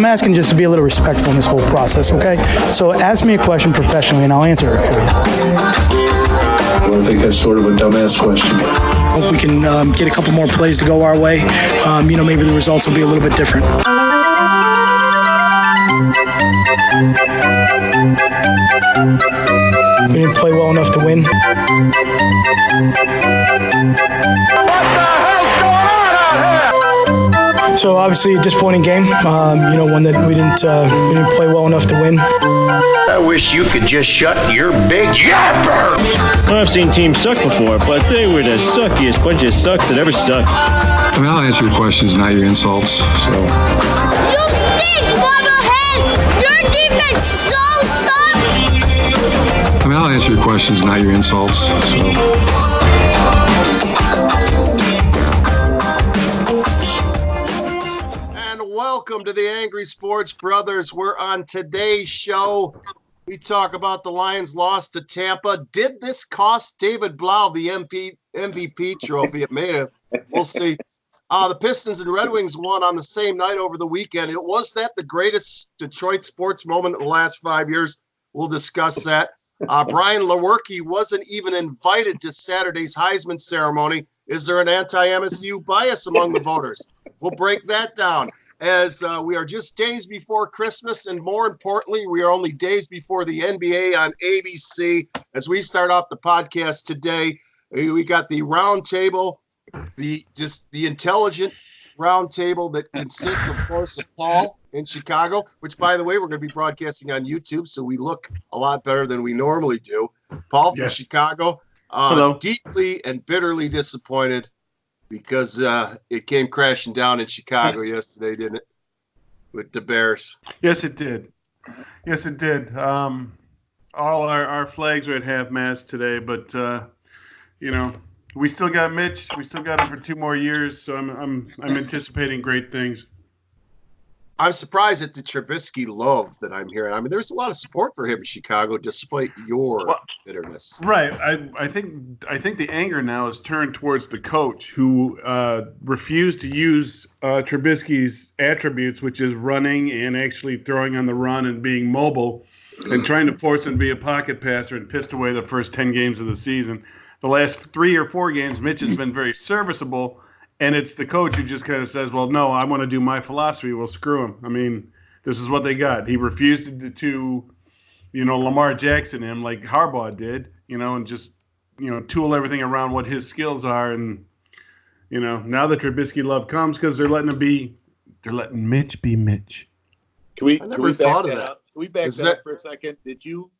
I'm asking just to be a little respectful in this whole process, okay? So ask me a question professionally, and I'll answer it for you. I think that's sort of a dumbass question. Hope we can get a couple more plays to go our way. Maybe the results will be a little bit different. We didn't play well enough to win. So obviously a disappointing game. One that we didn't play well enough to win. I wish you could just shut your big yapper. I've seen teams suck before, but they were the suckiest bunch of sucks that ever sucked. I mean, I'll answer your questions, not your insults. So. You stink, Bubblehead! Your defense so sucks! I mean, I'll answer your questions, not your insults. So. Welcome to the Angry Sports Brothers. We're on today's show. We talk about the Lions' loss to Tampa. Did this cost David Blau the MVP trophy? It may have. We'll see. The Pistons and Red Wings won on the same night over the weekend. Was that the greatest Detroit sports moment of the last 5 years? We'll discuss that. Brian Lewerke wasn't even invited to Saturday's Heisman ceremony. Is there an anti-MSU bias among the voters? We'll break that down. As we are just days before Christmas, and more importantly, we are only days before the NBA on ABC. As we start off the podcast today, we got the round table, the intelligent round table that consists, of course, of Paul in Chicago, which, by the way, we're going to be broadcasting on YouTube, so we look a lot better than we normally do. Paul from Chicago, deeply and bitterly disappointed because it came crashing down in Chicago yesterday, didn't it? With the Bears. Yes, it did. Yes, it did. All our flags are at half-mast today, but we still got Mitch. We still got him for 2 more years, so I'm anticipating great things. I'm surprised at the Trubisky love that I'm hearing. I mean, there's a lot of support for him in Chicago, despite your bitterness. Right. I think the anger now is turned towards the coach who refused to use Trubisky's attributes, which is running and actually throwing on the run and being mobile, and trying to force him to be a pocket passer, and pissed away the first 10 games of the season. The last 3 or 4 games, Mitch has been very serviceable. And it's the coach who just kind of says, well, no, I want to do my philosophy. Well, screw him. I mean, this is what they got. He refused to Lamar Jackson him like Harbaugh did, and just, tool everything around what his skills are. And, now the Trubisky love comes because they're letting Mitch be Mitch. Can we back that up for a second? Did you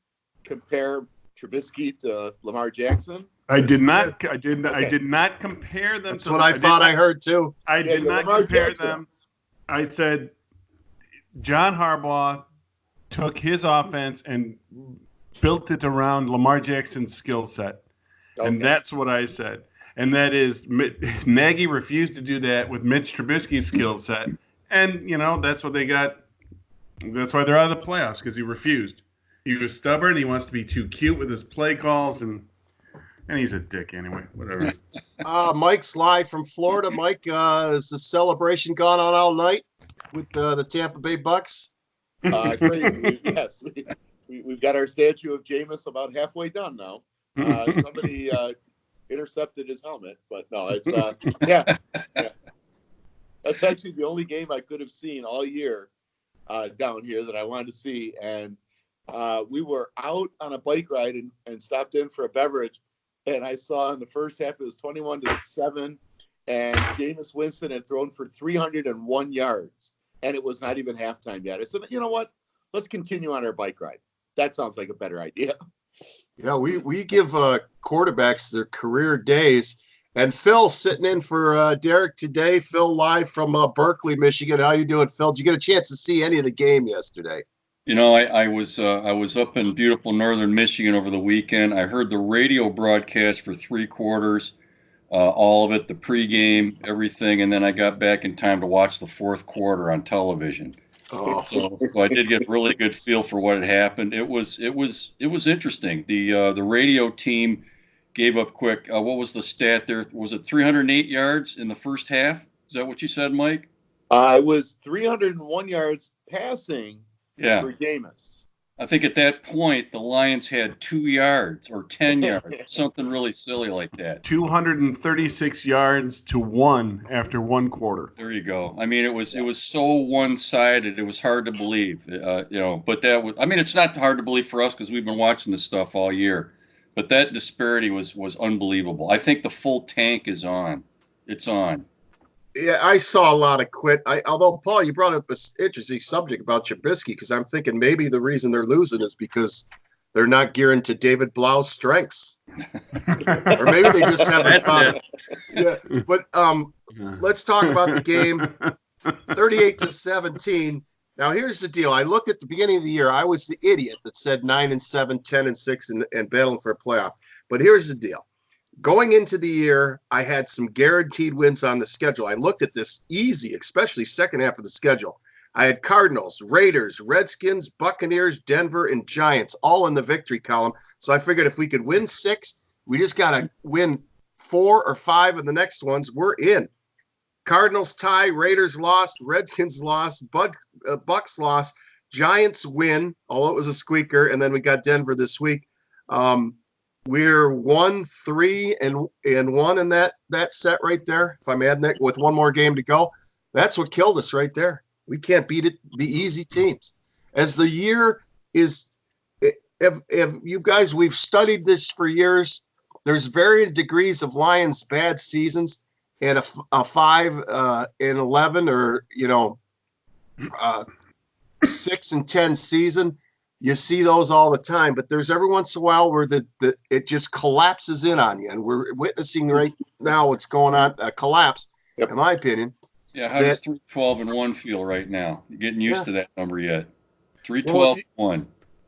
compare Trubisky to Lamar Jackson? I did not compare them. That's what I thought I heard too. I did not compare them. I said John Harbaugh took his offense and built it around Lamar Jackson's skill set. Okay. And that's what I said. And that is Nagy refused to do that with Mitch Trubisky's skill set. And, that's what they got. That's why they're out of the playoffs, because he refused. He was stubborn. He wants to be too cute with his play calls, and he's a dick anyway. Whatever. Mike's live from Florida. Mike, is the celebration gone on all night with the Tampa Bay Bucks? Crazy. Yes, we've got our statue of Jameis about halfway done now. Somebody intercepted his helmet, but no, it's yeah. That's actually the only game I could have seen all year down here that I wanted to see, and we were out on a bike ride and stopped in for a beverage. And I saw in the first half it was 21-7, and Jameis Winston had thrown for 301 yards, and it was not even halftime yet. I said, you know what? Let's continue on our bike ride. That sounds like a better idea. Yeah, we give quarterbacks their career days. And Phil sitting in for Derek today. Phil live from Berkeley, Michigan. How you doing, Phil? Did you get a chance to see any of the game yesterday? I was up in beautiful northern Michigan over the weekend. I heard the radio broadcast for 3 quarters, all of it, the pregame, everything, and then I got back in time to watch the 4th quarter on television. Oh. So I did get a really good feel for what had happened. It was interesting. The radio team gave up quick. What was the stat there? Was it 308 yards in the first half? Is that what you said, Mike? It was 301 yards passing Yeah. for Jameis. I think at that point, the Lions had 2 yards or 10 yards, something really silly like that. 236 yards to 1 after 1 quarter. There you go. I mean, it was so one-sided. It was hard to believe, but that was, I mean, it's not hard to believe for us because we've been watching this stuff all year, but that disparity was unbelievable. I think the full tank is on. It's on. Yeah, I saw a lot of quit. Although, Paul, you brought up an interesting subject about Trubisky, because I'm thinking maybe the reason they're losing is because they're not gearing to David Blau's strengths. Or maybe they just haven't found it. Yeah, but let's talk about the game. 38-17. Now, here's the deal. I looked at the beginning of the year. I was the idiot that said 9-7, 10-6, and battling for a playoff. But here's the deal. Going into the year, I had some guaranteed wins on the schedule. I looked at this easy, especially second half of the schedule. I had Cardinals, Raiders, Redskins, Buccaneers, Denver, and Giants all in the victory column. So I figured if we could win 6, we just got to win 4 or 5 of the next ones. We're in. Cardinals tie, Raiders lost, Redskins lost, Bucks lost, Giants win, although it was a squeaker, and then we got Denver this week. We're 1-3 and 1 in that set right there. If I'm adding that with one more game to go, that's what killed us right there. We can't beat it, the easy teams. As the year is, if you guys, we've studied this for years. There's varying degrees of Lions' bad seasons, and a 5-11 or 6-10 season. You see those all the time, but there's every once in a while where it just collapses in on you, and we're witnessing right now what's going on, a collapse, in my opinion. Yeah, how does 3-12-1 feel right now? You getting used to that number yet? 3-12-1.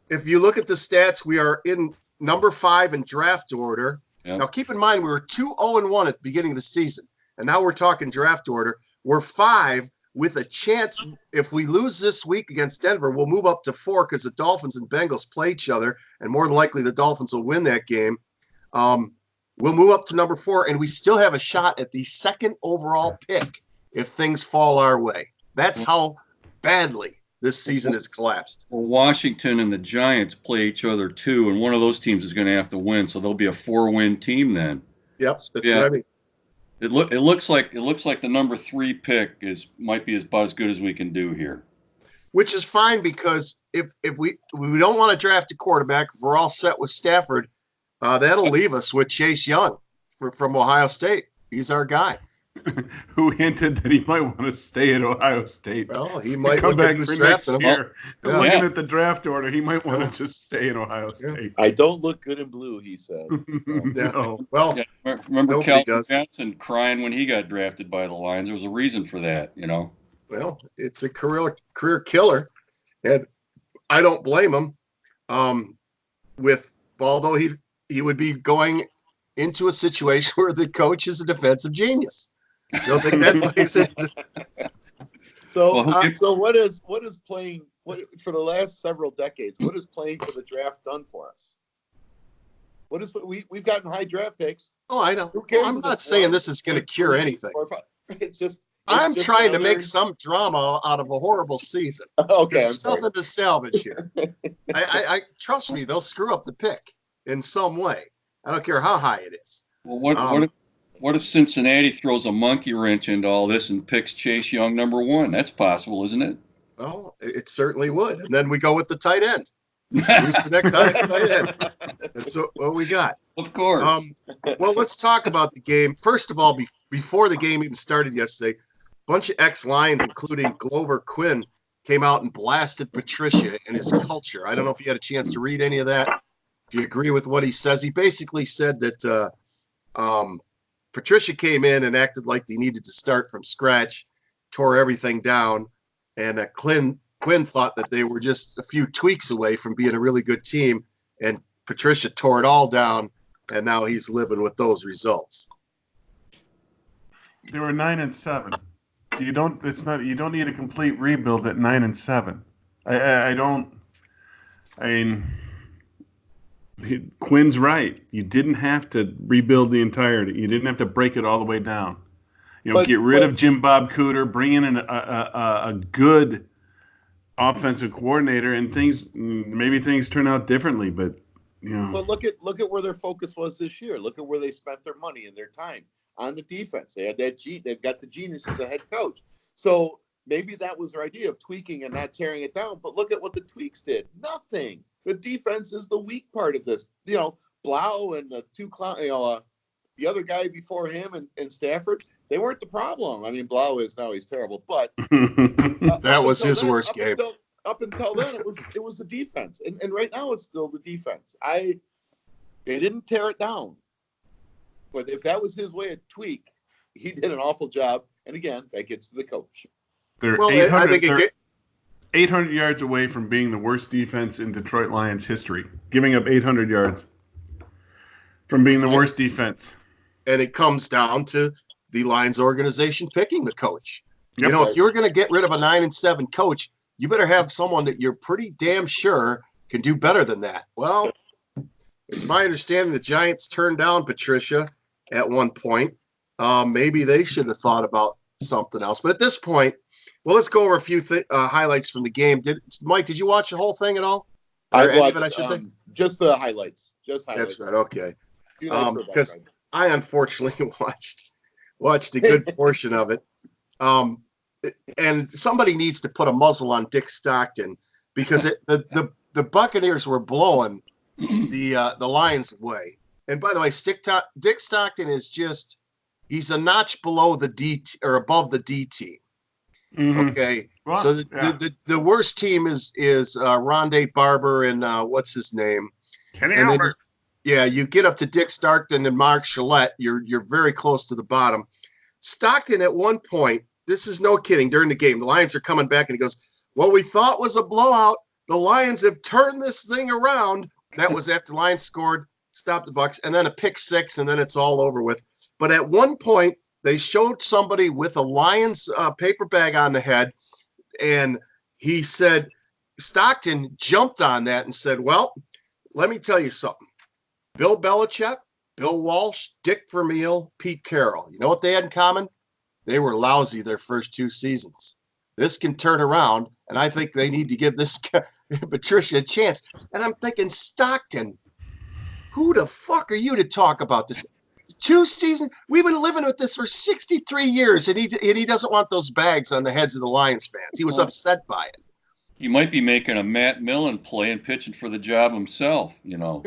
If you look at the stats, we are in number 5 in draft order. Yep. Now, keep in mind, we were 2-0-1 at the beginning of the season, and now we're talking draft order. We're 5 with a chance. If we lose this week against Denver, we'll move up to 4 because the Dolphins and Bengals play each other, and more than likely the Dolphins will win that game. We'll move up to number 4, and we still have a shot at the 2nd overall pick if things fall our way. That's how badly this season has collapsed. Well, Washington and the Giants play each other too, and one of those teams is going to have to win, so there'll be a 4-win team then. Yep, that's what I mean. It looks like the number 3 pick might be about as good as we can do here. Which is fine, because if we don't want to draft a quarterback, if we're all set with Stafford, that'll leave us with Chase Young from Ohio State. He's our guy. Who hinted that he might want to stay at Ohio State. Well, he might come back for next year. Yeah. Looking at the draft order, he might want to just stay in Ohio State. I don't look good in blue, he said. No. Well, remember Calvin Johnson crying when he got drafted by the Lions? There was a reason for that, Well, it's a career killer, and I don't blame him. Although he would be going into a situation where the coach is a defensive genius. You don't think that makes it? So what is playing? What for the last several decades? What is playing for the draft done for us? What is we've gotten high draft picks? Oh, I know. Who cares? I'm not saying this is going to cure anything. I'm just trying to make some drama out of a horrible season. Okay, there's something to salvage here. I trust me, they'll screw up the pick in some way. I don't care how high it is. Well, what if Cincinnati throws a monkey wrench into all this and picks Chase Young number 1? That's possible, isn't it? Well, it certainly would. And then we go with the tight end. Who's the next tight end? That's what we got. Of course. Well, let's talk about the game. First of all, before the game even started yesterday, a bunch of ex-Lions, including Glover Quinn, came out and blasted Patricia and his culture. I don't know if you had a chance to read any of that. Do you agree with what he says? He basically said that Patricia came in and acted like they needed to start from scratch, tore everything down, and Quinn thought that they were just a few tweaks away from being a really good team, and Patricia tore it all down, and now he's living with those results. They were 9-7. You don't need a complete rebuild at 9-7. Quinn's right. You didn't have to rebuild the entirety. You didn't have to break it all the way down. Get rid of Jim Bob Cooter, bring in a good offensive coordinator, and maybe things turn out differently, but But look at where their focus was this year. Look at where they spent their money and their time on the defense. They had they've got the genius as a head coach. So maybe that was their idea of tweaking and not tearing it down. But look at what the tweaks did. Nothing. The defense is the weak part of this. Blau and the two clown, the other guy before him and Stafford, they weren't the problem. I mean, Blau is now, he's terrible, but That was his worst game. Up until then, it was the defense, and right now it's still the defense. They didn't tear it down, but if that was his way of tweak, he did an awful job. And again, that gets to the coach. They're 800 yards away from being the worst defense in Detroit Lions history, giving up 800 yards from being the worst defense. And it comes down to the Lions organization picking the coach. Yep. If you're going to get rid of a 9-7 coach, you better have someone that you're pretty damn sure can do better than that. Well, it's my understanding the Giants turned down Patricia at one point. Maybe they should have thought about something else. But at this point, well, let's go over a few highlights from the game. Mike, did you watch the whole thing at all? I watched just the highlights. Just highlights. That's right. Okay. Because I unfortunately watched a good portion of it. And somebody needs to put a muzzle on Dick Stockton because the Buccaneers were blowing the Lions' way. And by the way, Dick Stockton is he's a notch below the D or above the D team. Mm-hmm. Okay, well, so the worst team is Rondé Barber and what's his name? Kenny Albert. You get up to Dick Stockton and Mark Chalette, you're very close to the bottom. Stockton at one point, this is no kidding, during the game, the Lions are coming back and he goes, "What we thought was a blowout, the Lions have turned this thing around." That was after the Lions scored, stopped the Bucs, and then a pick six, and then it's all over with. But at one point, they showed somebody with a Lions paper bag on the head, and he said, Stockton jumped on that and said, "Well, let me tell you something. Bill Belichick, Bill Walsh, Dick Vermeil, Pete Carroll. You know what they had in common? They were lousy their first 2 seasons. This can turn around, and I think they need to give this Patricia a chance." And I'm thinking, Stockton, who the fuck are you to talk about this? 2 seasons? We've been living with this for 63 years, and he doesn't want those bags on the heads of the Lions fans. He was upset by it. He might be making a Matt Millen play and pitching for the job himself, Isn't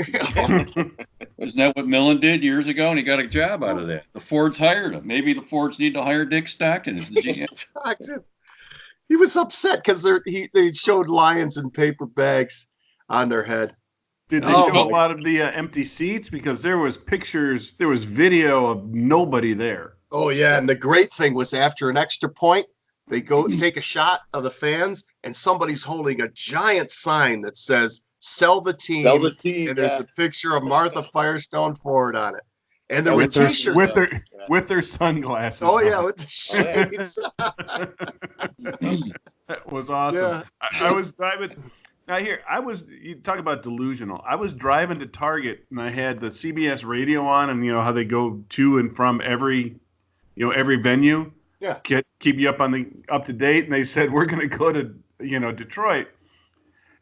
that what Millen did years ago? And he got a job out of that. The Fords hired him. Maybe the Fords need to hire Dick Stockton as the GM. Stockton. He was upset because they showed Lions in paper bags on their head. Did they show a lot of the empty seats? Because there was pictures, there was video of nobody there. Oh, yeah. And the great thing was after an extra point, they go take a shot of the fans, and somebody's holding a giant sign that says, "Sell the team." Sell the team. And there's a picture of Martha Firestone Ford on it. And there were T-shirts. With their sunglasses. Oh, yeah, with the shades. That was awesome. Yeah. I was driving. Now you talk about delusional. I was driving to Target, and I had the CBS radio on, and how they go to and from every venue. Yeah. Keep you up to date. And they said, "We're going to go to, Detroit."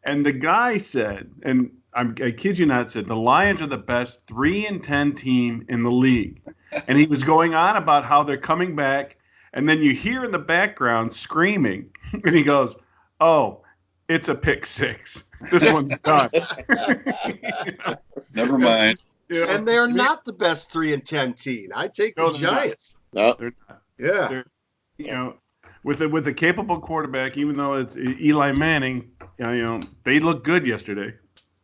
And the guy said, and I kid you not, said the Lions are the best 3-10 team in the league. And he was going on about how they're coming back. And then you hear in the background screaming, and he goes, "Oh, it's a pick six. This one's done." Never mind. And they're not the best 3-10 team. I take the Giants. No, they're not. Yeah. With a capable quarterback, even though it's Eli Manning, they looked good yesterday.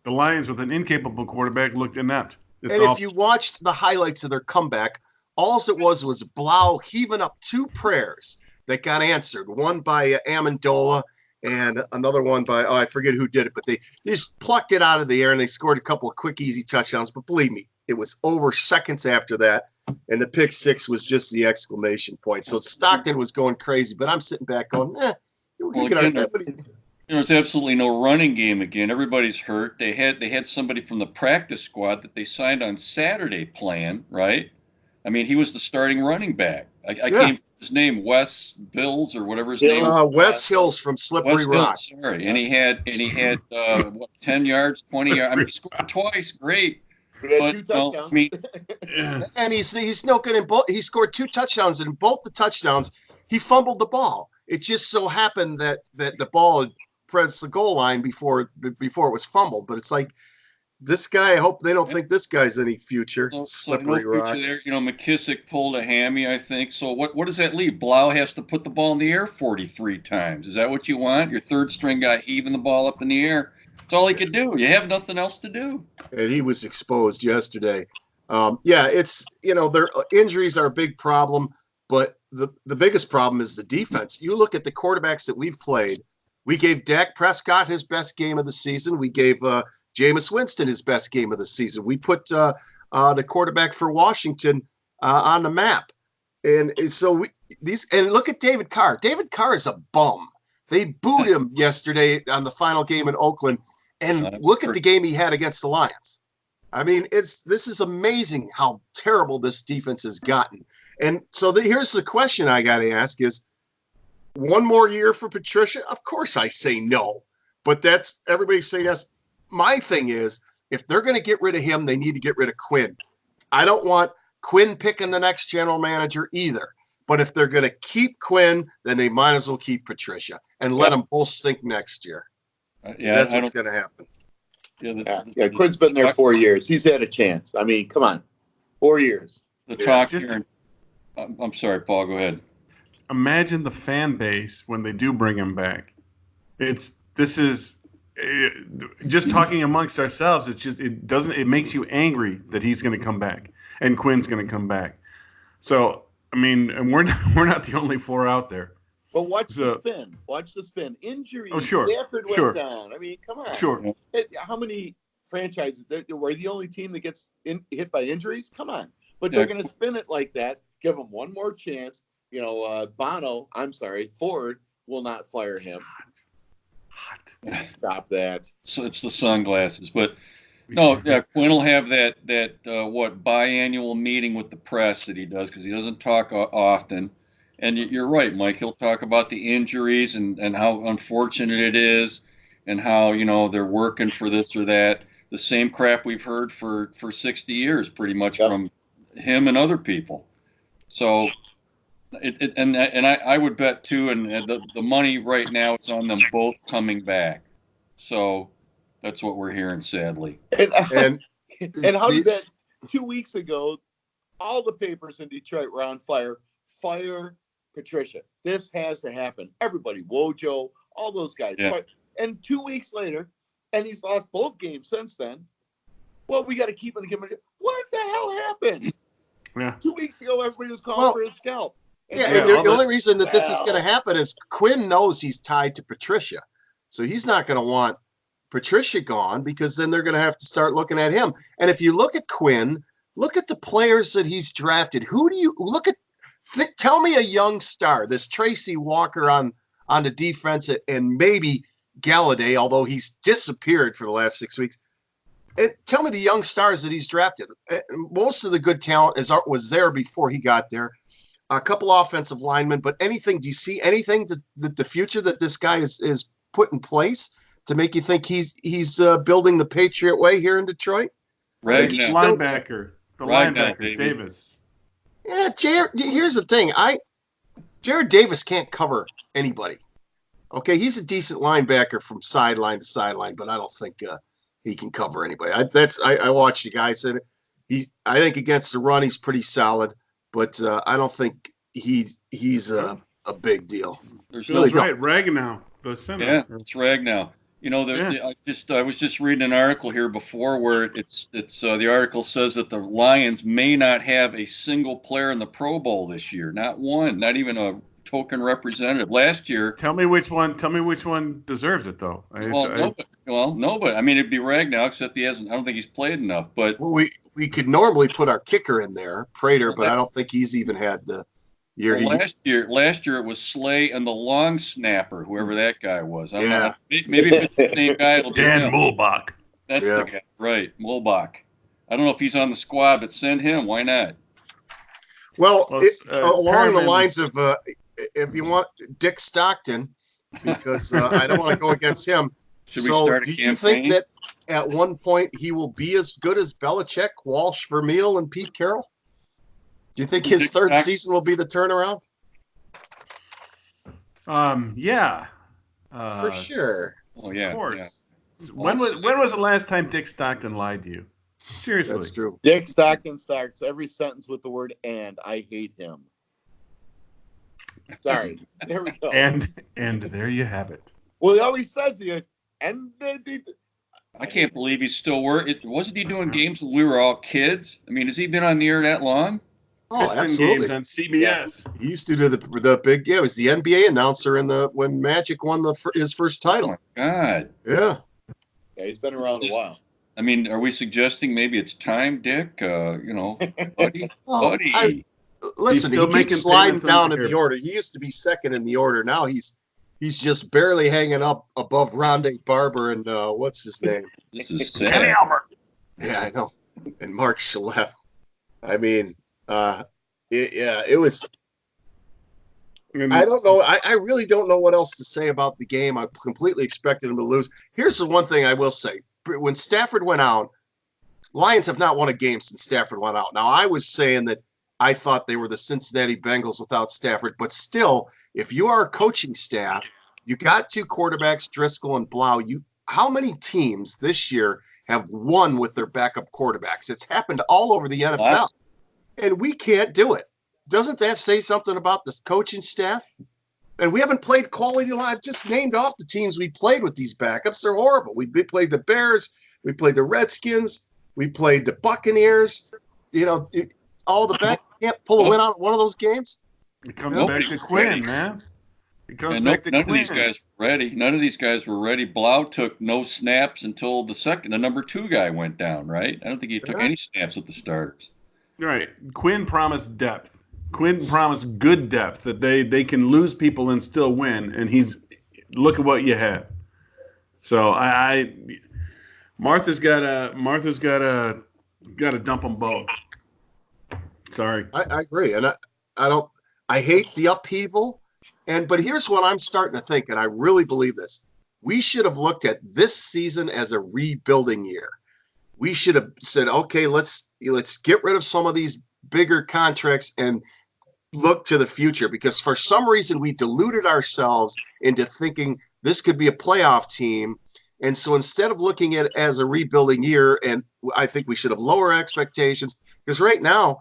The Lions with an incapable quarterback looked inept. If you watched the highlights of their comeback, all it was Blau heaving up 2 prayers that got answered. One by Amendola and another one by, I forget who did it, but they just plucked it out of the air and they scored a couple of quick, easy touchdowns. But believe me, it was over seconds after that, and the pick six was just the exclamation point. So Stockton was going crazy, but I'm sitting back going, there's absolutely no running game again. Everybody's hurt. They had somebody from the practice squad that they signed on Saturday playing, right? I mean, he was the starting running back. I Yeah. can't remember his name, Wes Bills or whatever his name was. Wes Hills from Slippery Wes Rock. Bills, sorry. And he had what, 10 yards, 20 yards. I mean, he scored twice. Great. We had But, 2 touchdowns. I mean, And he's no good in both. He scored 2 touchdowns, and in both the touchdowns, he fumbled the ball. It just so happened that the ball had pressed the goal line before it was fumbled. But it's like, this guy, I hope they don't think this guy's any future. so Slippery no Rock. future there. You know, McKissick pulled a hammy, I think. So what does that leave? Blau has to put the ball in the air 43 times. Is that what you want? Your third string guy heaving the ball up in the air? That's all he could do. You have nothing else to do. And he was exposed yesterday. It's, their injuries are a big problem, but the biggest problem is the defense. You look at the quarterbacks that we've played. We gave Dak Prescott his best game of the season. We gave Jameis Winston his best game of the season. We put the quarterback for Washington on the map. And so look at David Carr. David Carr is a bum. They booed him yesterday on the final game in Oakland. And look at the game he had against the Lions. I mean, this is amazing how terrible this defense has gotten. And so here's the question I got to ask is, one more year for Patricia? Of course I say no. But everybody's saying yes. My thing is, if they're going to get rid of him, they need to get rid of Quinn. I don't want Quinn picking the next general manager either. But if they're going to keep Quinn, then they might as well keep Patricia and let them both sink next year. That's what's going to happen. Quinn's been there 4 years. He's had a chance. I mean, come on. 4 years. The talk here. I'm sorry, Paul. Go ahead. Imagine the fan base when they do bring him back. Just talking amongst ourselves. It makes you angry that he's going to come back and Quinn's going to come back. So I mean, and we're not the only 4 out there. But watch the spin. Watch the spin. Injuries. Oh, sure. Stafford went down. I mean, come on. Sure. How many franchises were the only team that gets hit by injuries? Come on. But they're going to spin it like that. Give them one more chance. Ford will not fire him. Hot. Stop that. So it's the sunglasses, but no, Quinn will have that biannual meeting with the press that he does, because he doesn't talk often. And you're right, Mike. He'll talk about the injuries and how unfortunate it is, and how they're working for this or that. The same crap we've heard for 60 years, pretty much, from him and other people. So. I would bet too, and the money right now is on them both coming back. So that's what we're hearing, sadly. And how did that 2 weeks ago? All the papers in Detroit were on fire. Fire Patricia. This has to happen. Everybody, Wojo, all those guys. Yeah. And 2 weeks later, and he's lost both games since then. Well, we got to keep him. What the hell happened? Yeah. 2 weeks ago, everybody was calling for his scalp. The only reason that this is going to happen is Quinn knows he's tied to Patricia. So he's not going to want Patricia gone, because then they're going to have to start looking at him. And if you look at Quinn, look at the players that he's drafted. Who do you look at? Tell me a young star. This Tracy Walker on the defense, and maybe Galladay, although he's disappeared for the last 6 weeks. And tell me the young stars that he's drafted. Most of the good talent was there before he got there. A couple offensive linemen, but anything? Do you see anything that the future that this guy is put in place to make you think he's building the Patriot way here in Detroit? Linebacker, Davis. Yeah, here's the thing. Jared Davis can't cover anybody. Okay, he's a decent linebacker from sideline to sideline, but I don't think he can cover anybody. I watched the guy said I think against the run he's pretty solid. But I don't think he's a big deal. There's really right, Ragnow, the center. Yeah, it's Ragnow. I was just reading an article here before where it's the article says that the Lions may not have a single player in the Pro Bowl this year, not one, not even a token representative. Last year, tell me which one deserves it though. Nobody. I mean, it'd be Ragnow, except he hasn't. I don't think he's played enough. But we could normally put our kicker in there, Prater, but I don't think he's even had the year. Last year it was Slay and the long snapper, whoever that guy was. Maybe if it's the same guy, it'll be Dan Mulbach. That's the guy, right? Mulbach. I don't know if he's on the squad, but send him. Why not? Well, along the Perriman- lines of if you want Dick Stockton, because I don't want to go against him. Should we start a do campaign? you think that at one point he will be as good as Belichick, Walsh, Vermeil, and Pete Carroll? Do you think his Dick third Stock- season will be the turnaround? Yeah. For sure. Oh yeah, Of course. yeah. When was the last time Dick Stockton lied to you? Seriously. That's true. Dick Stockton starts every sentence with the word "and." I hate him. Sorry. There we go. And there you have it. Well, he always says he and I can't believe he's still working. Wasn't he doing games when we were all kids? I mean, has he been on the air that long? Oh, Piston absolutely. games on CBS. He used to do the big. Yeah, it was the NBA announcer when Magic won his first Oh title. my God. Yeah. Yeah, he's been around a while. I mean, are we suggesting maybe it's time, Dick? Buddy, Oh, buddy. Listen, still he making keeps sliding payments on down the in the air. order. He used to be second in the order. Now he's just barely hanging up above Rondé Barber and what's his name? This is Kenny sad. Albert. Yeah, I know. And Mark Shalev. I mean, it was. I don't know. I really don't know what else to say about the game. I completely expected him to lose. Here's the one thing I will say. When Stafford went out, Lions have not won a game since Stafford went out. Now, I was saying that I thought they were the Cincinnati Bengals without Stafford, but still, if you are a coaching staff, you got two quarterbacks, Driscoll and Blau. How many teams this year have won with their backup quarterbacks? It's happened all over the NFL, and we can't do it. Doesn't that say something about the coaching staff? And we haven't played quality line. I've just named off the teams we played with these backups. They're horrible. We played the Bears. We played the Redskins. We played the Buccaneers. All the back can't pull a win out of one of those games. It comes Nobody back to was Quinn, ready. man. It comes And back to none Quinn. of these guys were ready. None of these guys were ready. Blau took no snaps until the number 2 guy went down, right? I don't think he took any snaps with the starters. Right. Quinn promised depth. Quinn promised good depth that they can lose people and still win. And look at what you have. So Martha's got to dump them both. Sorry. I agree, and I hate the upheaval, but here's what I'm starting to think, and I really believe this: we should have looked at this season as a rebuilding year. We should have said, okay, let's get rid of some of these bigger contracts and look to the future, because for some reason we deluded ourselves into thinking this could be a playoff team. And so instead of looking at it as a rebuilding year, and I think we should have lower expectations, because right now,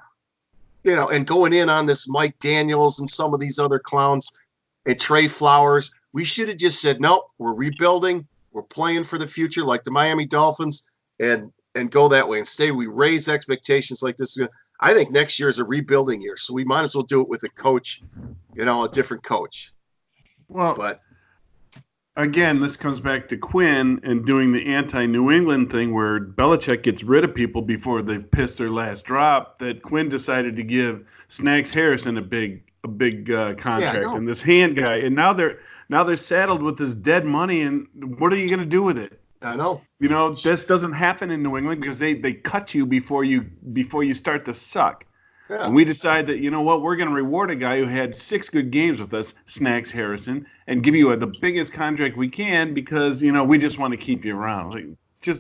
and going in on this Mike Daniels and some of these other clowns and Trey Flowers, we should have just said, no, we're rebuilding. We're playing for the future like the Miami Dolphins and go that way. Instead, we raise expectations like this. I think next year is a rebuilding year, so we might as well do it with a coach, a different coach. Well, but again, this comes back to Quinn and doing the anti-New England thing where Belichick gets rid of people before they've pissed their last drop. That Quinn decided to give Snacks Harrison a big contract and this hand guy, and now they're saddled with this dead money. And what are you going to do with it? I know. This doesn't happen in New England because they cut you before you start to suck. Yeah. And we decide that, we're going to reward a guy who had 6 good games with us, Snacks Harrison, and give you the biggest contract we can because, we just want to keep you around.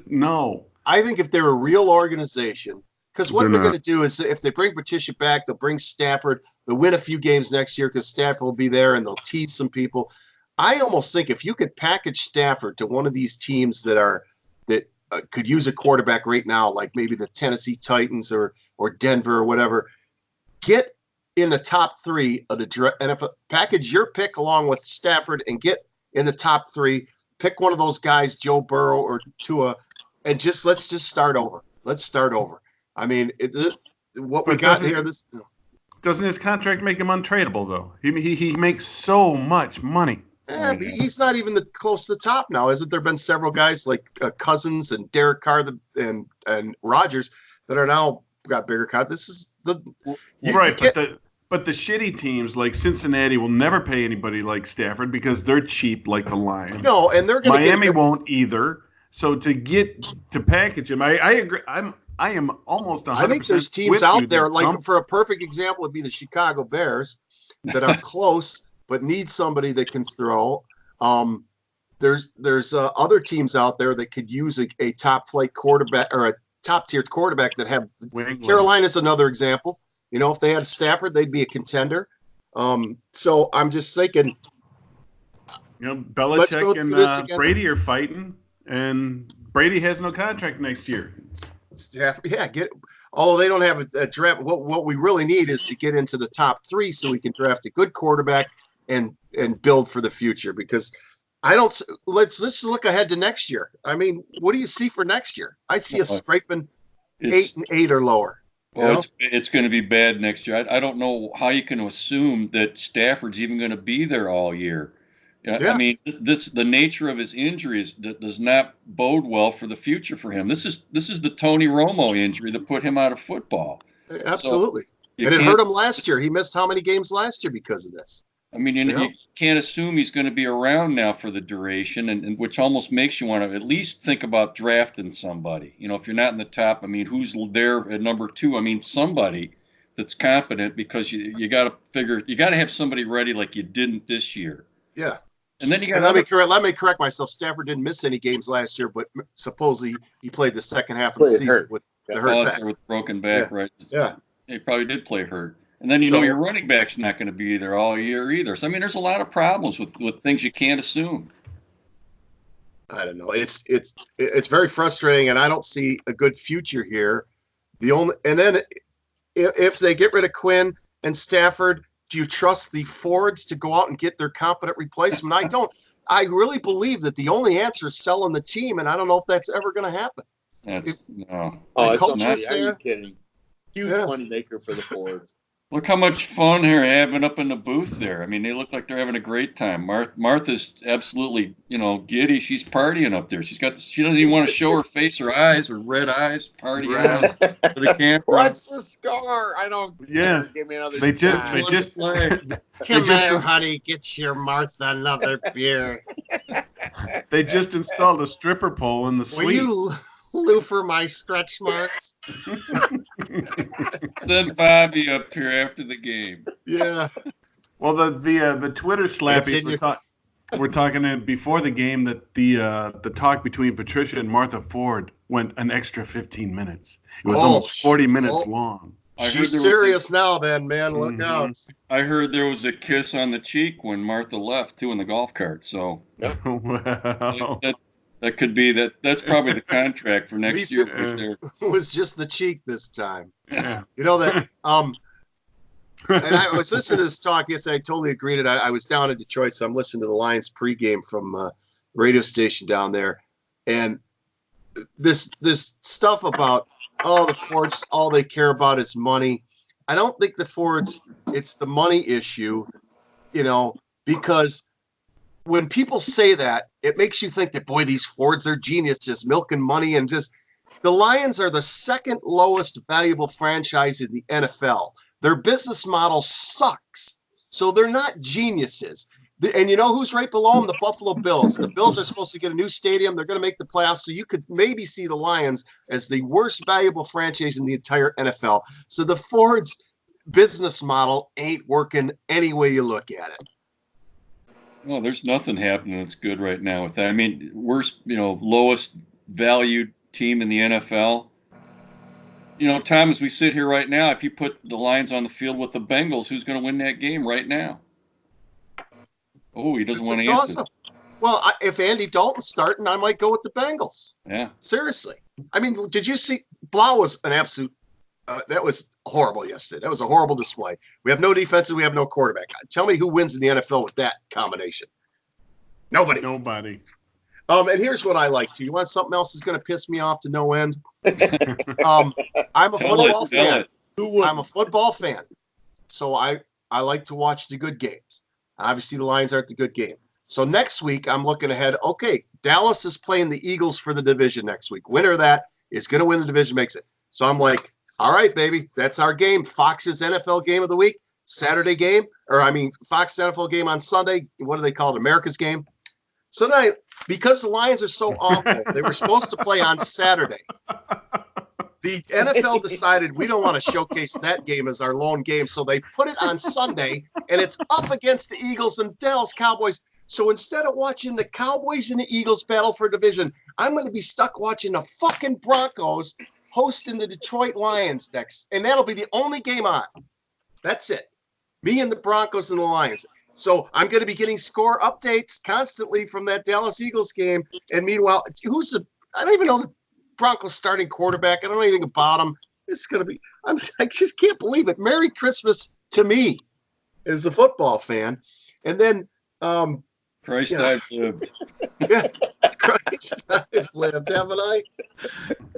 No. I think if they're a real organization, because what they're not. going to do is if they bring Patricia back, they'll bring Stafford. They'll win a few games next year because Stafford will be there and they'll tease some people. I almost think if you could package Stafford to one of these teams that could use a quarterback right now, like maybe the Tennessee Titans or Denver or whatever, get in the top 3 of the and if package your pick along with Stafford and get in the top 3, pick one of those guys, Joe Burrow or Tua, and let's just start over. Let's start over. I mean, what we got here. Doesn't his contract make him untradeable though? He makes so much money. He's not even close to the top now. Hasn't there been several guys like Cousins and Derek Carr and Rodgers that are now got bigger cut? This is but the shitty teams like Cincinnati will never pay anybody like Stafford because they're cheap like the Lions. No, and they're going to Miami won't either. So to package him, I agree. I am almost 100% I think there's teams with you out there, that like some- for a perfect example would be the Chicago Bears that are close but need somebody that can throw. There's other teams out there that could use a top flight quarterback or a top tier quarterback that have. Wingland. Carolina's another example. You know, if they had Stafford, they'd be a contender. So I'm just thinking. You know, Let's go Belichick through this and again. Brady are fighting, and Brady has no contract next year. Stafford, yeah, although they don't have a draft. What we really need is to get into the top 3 so we can draft a good quarterback and build for the future. Because I don't. Let's look ahead to next year. I mean, what do you see for next year? I see us scraping 8-8 or lower. Well, it's going to be bad next year. I don't know how you can assume that Stafford's even going to be there all year. Yeah. I mean, the nature of his injuries does not bode well for the future for him. This is the Tony Romo injury that put him out of football. Absolutely, So and it hurt him last year. He missed how many games last year because of this? I mean, you can't assume he's going to be around now for the duration, and which almost makes you want to at least think about drafting somebody. You know, if you're not in the top, I mean, who's there at number 2? I mean, somebody that's competent, because you got to figure, you got to have somebody ready like you didn't this year. Yeah. And then you got. Let me correct myself. Stafford didn't miss any games last year, but supposedly he played the second half of the season with the hurt back. With broken back, right? Yeah. He probably did play hurt. And then your running back's not going to be there all year either. So I mean, there's a lot of problems with things you can't assume. I don't know. It's very frustrating, and I don't see a good future here. And then if they get rid of Quinn and Stafford, do you trust the Fords to go out and get their competent replacement? I don't. I really believe that the only answer is selling the team, and I don't know if that's ever going to happen. No. Oh, culture's are you there. kidding? Huge money maker for the Fords. Look how much fun they're having up in the booth there. I mean, they look like they're having a great time. Martha's absolutely, giddy. She's partying up there. She doesn't even want to show her face, her eyes, her red eyes, party eyes to the camera. What's the score? I don't care. Give me another. They just Come here, honey, get your Martha another beer. They just installed a stripper pole in the Will suite. you loofer my stretch marks? Send Bobby up here after the game. Yeah. Well, the Twitter slappies we're talking before the game that the talk between Patricia and Martha Ford went an extra 15 minutes. It was almost 40 minutes long. She's serious now, then, man. Look out. I heard there was a kiss on the cheek when Martha left too in the golf cart. So Wow. That could be that. That's probably the contract for next year. Right there. It was just the cheek this time. Yeah. You know that. And I was listening to this talk yesterday. I totally agreed. I was down in Detroit, so I'm listening to the Lions pregame from the radio station down there, and this stuff about the Fords, all they care about is money. I don't think the Fords, it's the money issue, because when people say that, it makes you think that, boy, these Fords are geniuses, milking money, and just the Lions are the second lowest valuable franchise in the NFL. Their business model sucks, so they're not geniuses. And you know who's right below them? The Buffalo Bills. The Bills are supposed to get a new stadium. They're going to make the playoffs, so you could maybe see the Lions as the worst valuable franchise in the entire NFL. So the Fords' business model ain't working any way you look at it. Well, there's nothing happening that's good right now with that. I mean, worst, lowest valued team in the NFL. Tom, as we sit here right now, if you put the Lions on the field with the Bengals, who's going to win that game right now? Oh, he doesn't want to answer. Well, if Andy Dalton's starting, I might go with the Bengals. Yeah. Seriously. I mean, did you see? Blau was an absolute that was horrible yesterday. That was a horrible display. We have no defense and we have no quarterback. Tell me who wins in the NFL with that combination. Nobody. And here's what I like to. You want something else that's going to piss me off to no end? I'm a football fan. I'm a football fan. So I like to watch the good games. Obviously, the Lions aren't the good game. So next week, I'm looking ahead. Okay, Dallas is playing the Eagles for the division next week. Winner of that is going to win the division, makes it. So I'm like, all right, baby, that's our game. Fox's NFL game of the week, Saturday game, Fox NFL game on Sunday. What do they call it? America's game. So then, because the Lions are so awful, they were supposed to play on Saturday. The NFL decided we don't want to showcase that game as our lone game, so they put it on Sunday, and it's up against the Eagles and Dallas Cowboys. So instead of watching the Cowboys and the Eagles battle for division, I'm going to be stuck watching the fucking Broncos hosting the Detroit Lions next, and that'll be the only game on. That's it. Me and the Broncos and the Lions. So I'm going to be getting score updates constantly from that Dallas Eagles game. And meanwhile, I don't even know the Broncos starting quarterback. I don't know anything about him. It's going to be, I just can't believe it. Merry Christmas to me as a football fan. And then, Christ, I've lived. yeah, Christ, I've lived, haven't I?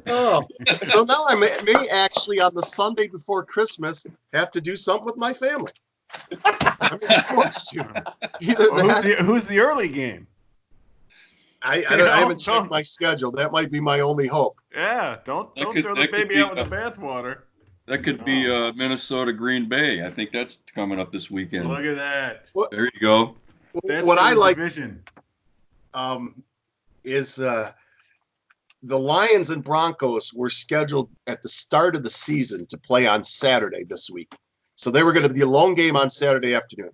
Oh, so now I may actually on the Sunday before Christmas have to do something with my family. I'm forced to. Either that, Who's the early game? I haven't checked my schedule. That might be my only hope. Yeah, don't throw the that could baby be, out with the bathwater. That could be Minnesota Green Bay. I think that's coming up this weekend. Look at that. There you go. That's what I like division. Is the Lions and Broncos were scheduled at the start of the season to play on Saturday this week. So they were going to be a lone game on Saturday afternoon.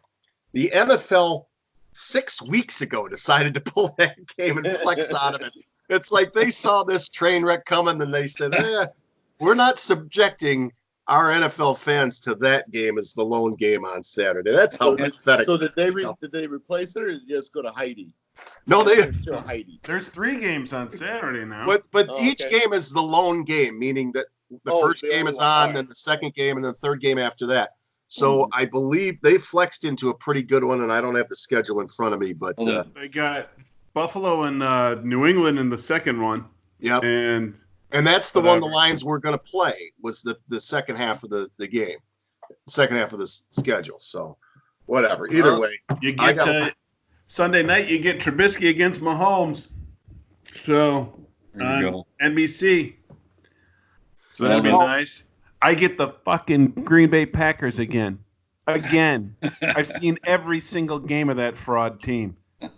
The NFL 6 weeks ago decided to pull that game and flex out of it. It's like they saw this train wreck coming and they said, we're not subjecting our NFL fans to that game as the lone game on Saturday. That's how pathetic. So did they replace it or did they just go to Heidi? No, There's 3 games on Saturday now. But each game is the lone game, meaning that the first game is on, then the second game, and then the third game after that. So I believe they flexed into a pretty good one, and I don't have the schedule in front of me, but they got Buffalo and New England in the second one. Yep. And that's the one the Lions were going to play, was the second half of the game, the second half of the schedule. So whatever. Either way, you get Sunday night, you get Trubisky against Mahomes. So on NBC. So that'll be nice. I get the fucking Green Bay Packers again. I've seen every single game of that fraud team. But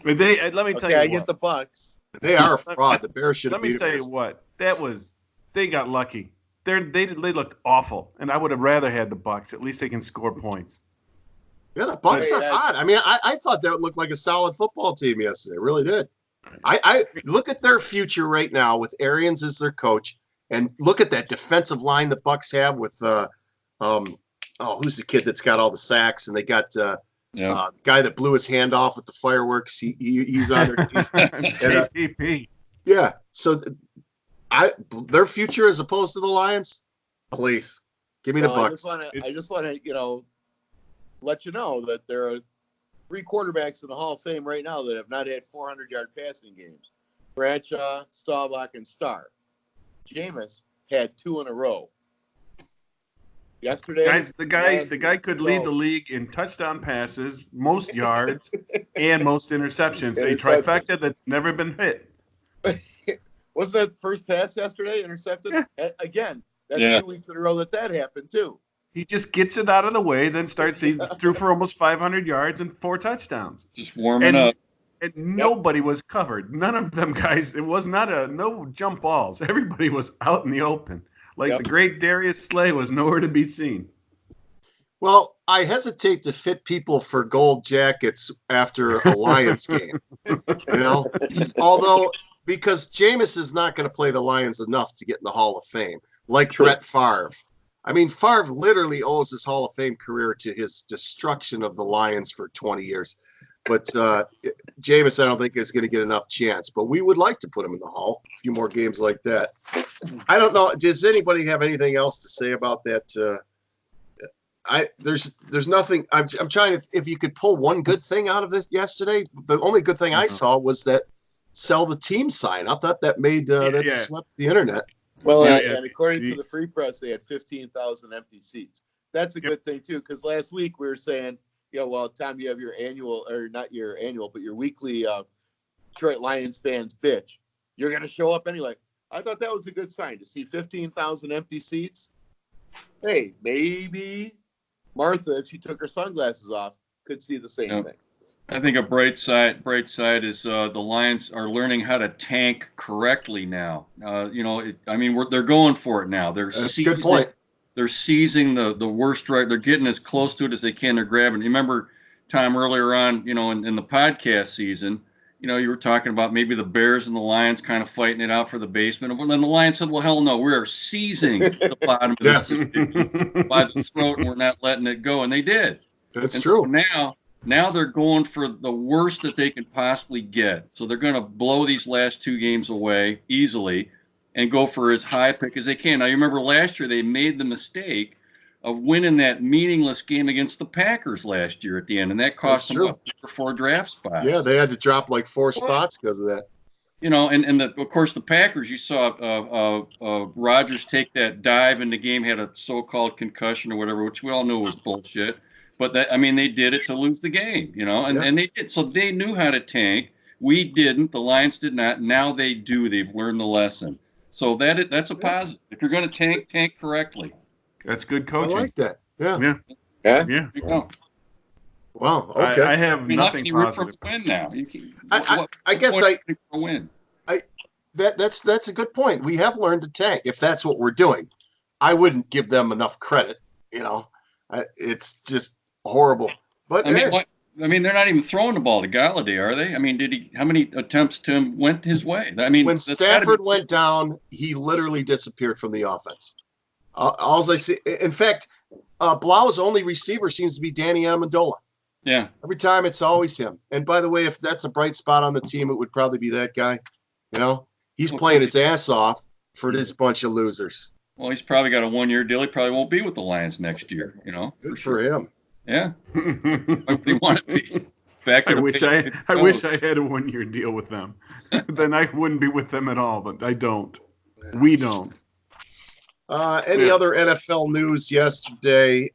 let me tell you I get the Bucks. They are a fraud. The Bears should have beat them. Let me tell you what. They got lucky. They looked awful, and I would have rather had the Bucks. At least they can score points. Yeah, the Bucks are hot. I mean, I thought that looked like a solid football team yesterday. It really did. I look at their future right now with Arians as their coach, and look at that defensive line the Bucks have with who's the kid that's got all the sacks, and they got the guy that blew his hand off with the fireworks. He's on their team. JPP. Yeah. So their future as opposed to the Lions, please give me the Bucks. I just want to let you know that there are 3 quarterbacks in the Hall of Fame right now that have not had 400-yard passing games: Bradshaw, Staubach, and Starr. Jameis had 2 in a row. Yesterday, guys, the guy could lead the league in touchdown passes, most yards, and most interceptions. A trifecta that's never been hit. Wasn't that first pass yesterday intercepted? Yeah. Again, that's 2 weeks in a row that happened too. He just gets it out of the way, then starts. He threw for almost 500 yards and 4 touchdowns. Just warming up. And nobody was covered. None of them guys. It was not no jump balls. Everybody was out in the open. The great Darius Slay was nowhere to be seen. Well, I hesitate to fit people for gold jackets after a Lions game. Although because Jameis is not going to play the Lions enough to get in the Hall of Fame, like Brett Favre. I mean, Favre literally owes his Hall of Fame career to his destruction of the Lions for 20 years. But Jameis, I don't think is going to get enough chance. But we would like to put him in the Hall. A few more games like that. I don't know. Does anybody have anything else to say about that? There's nothing. I'm trying to. If you could pull one good thing out of this yesterday, the only good thing I saw was that sell the team sign. I thought that made swept the internet. Well, and according to the Free Press, they had 15,000 empty seats. That's a good thing too, because last week we were saying, Tom, you have your annual, or not your annual, but your weekly Detroit Lions fans bitch. You're going to show up anyway. I thought that was a good sign to see 15,000 empty seats. Hey, maybe Martha, if she took her sunglasses off, could see the same thing. I think a bright side is the Lions are learning how to tank correctly now. They're going for it now. That's a good point. They're seizing the worst right. They're getting as close to it as they can. They're grabbing. You remember, Tom, earlier on, in the podcast season, you were talking about maybe the Bears and the Lions kind of fighting it out for the basement. And then the Lions said, well, hell no, we are seizing the bottom of this division by the throat, and we're not letting it go. And they did. That's true. So now they're going for the worst that they can possibly get. So they're going to blow these last 2 games away easily and go for as high a pick as they can. Now, you remember last year they made the mistake of winning that meaningless game against the Packers last year at the end, and that cost them 4 draft spots. Yeah, they had to drop like 4 spots because of that. Of course, the Packers, you saw Rodgers take that dive in the game, had a so-called concussion or whatever, which we all knew was bullshit. But they did it to lose the game, and they did. So they knew how to tank. We didn't. The Lions did not. Now they do. They've learned the lesson. So that's a positive. If you're going to tank correctly. That's good coaching. I like that. Yeah. Yeah. Wow. Okay. I have nothing positive. Win now. I guess win. That's a good point. We have learned to tank. If that's what we're doing, I wouldn't give them enough credit. It's just horrible. But they're not even throwing the ball to Galladay, are they? I mean, how many attempts to him went his way? I mean, when Stafford went down, he literally disappeared from the offense. All I see, in fact, Blau's only receiver seems to be Danny Amendola. Yeah. Every time it's always him. And by the way, if that's a bright spot on the team, it would probably be that guy. He's playing his ass off for this bunch of losers. Well, he's probably got a 1-year deal. He probably won't be with the Lions next year. Good for him. Yeah. They want to be. I wish I had a 1-year deal with them. Then I wouldn't be with them at all. But I don't. We don't. Any other NFL news yesterday?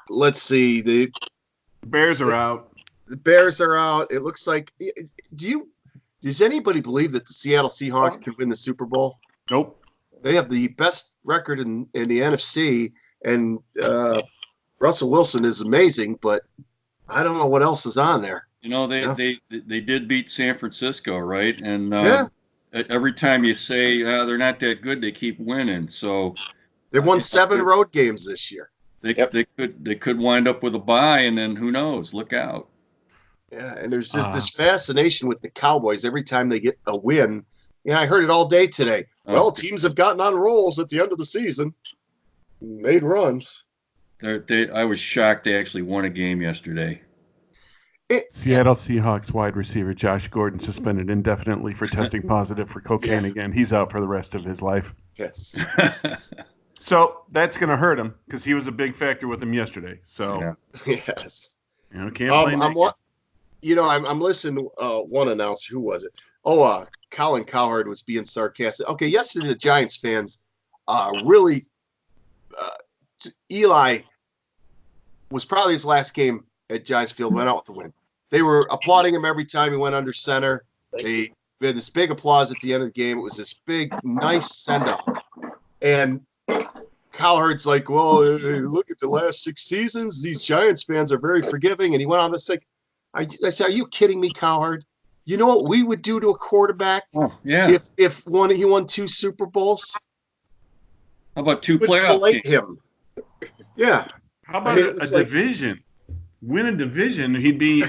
Let's see. The Bears are out. The Bears are out. It looks like. Does anybody believe that the Seattle Seahawks can win the Super Bowl? Nope. They have the best record in the NFC, and Russell Wilson is amazing, but I don't know what else is on there. They did beat San Francisco, right? And every time you say they're not that good, they keep winning. So they've won 7 road games this year. They could wind up with a bye, and then who knows? Look out. Yeah, and there's just this fascination with the Cowboys every time they get a win. I heard it all day today. Well, teams have gotten on rolls at the end of the season, made runs. I was shocked they actually won a game yesterday. Seattle Seahawks wide receiver Josh Gordon suspended indefinitely for testing positive for cocaine again. He's out for the rest of his life. Yes. So that's going to hurt him because he was a big factor with him yesterday. So yes. Can't blame I'm listening to one announcer. Who was it? Oh, Colin Cowherd was being sarcastic. Okay, yesterday the Giants fans really Eli was probably his last game at Giants Field, went out with the win. They were applauding him every time he went under center. They had this big applause at the end of the game. It was this big, nice send-off. And Cowherd's like, well, look at the last 6 seasons. These Giants fans are very forgiving. And he went on this like, I said, are you kidding me, Cowherd? You know what we would do to a quarterback? Oh, yeah. If he won 2 Super Bowls? How about 2 playoff games? Him. Yeah. How about a division? Win a division, he'd be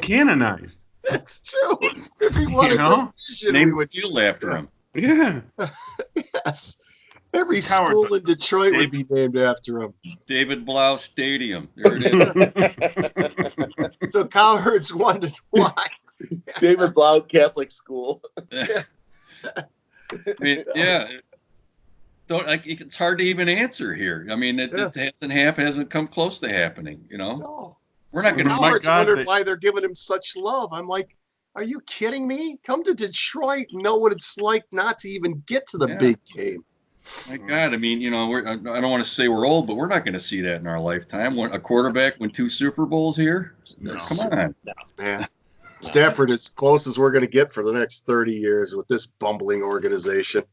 canonized. That's true. If he won a division, name a field after him. Yeah. Yes. Every school in Detroit would be named after him. David Blau Stadium. There it is. So Cowherd's wondered why. David Blau Catholic School. Yeah. It's hard to even answer here. I mean, hasn't come close to happening. No. We're not going to. Cowherd's wondered why they're giving him such love. I'm like, are you kidding me? Come to Detroit and know what it's like not to even get to the big game. My God, I mean, I don't want to say we're old, but we're not going to see that in our lifetime. A quarterback win 2 Super Bowls here? No. Come on. Man. Stafford is close as we're going to get for the next 30 years with this bumbling organization.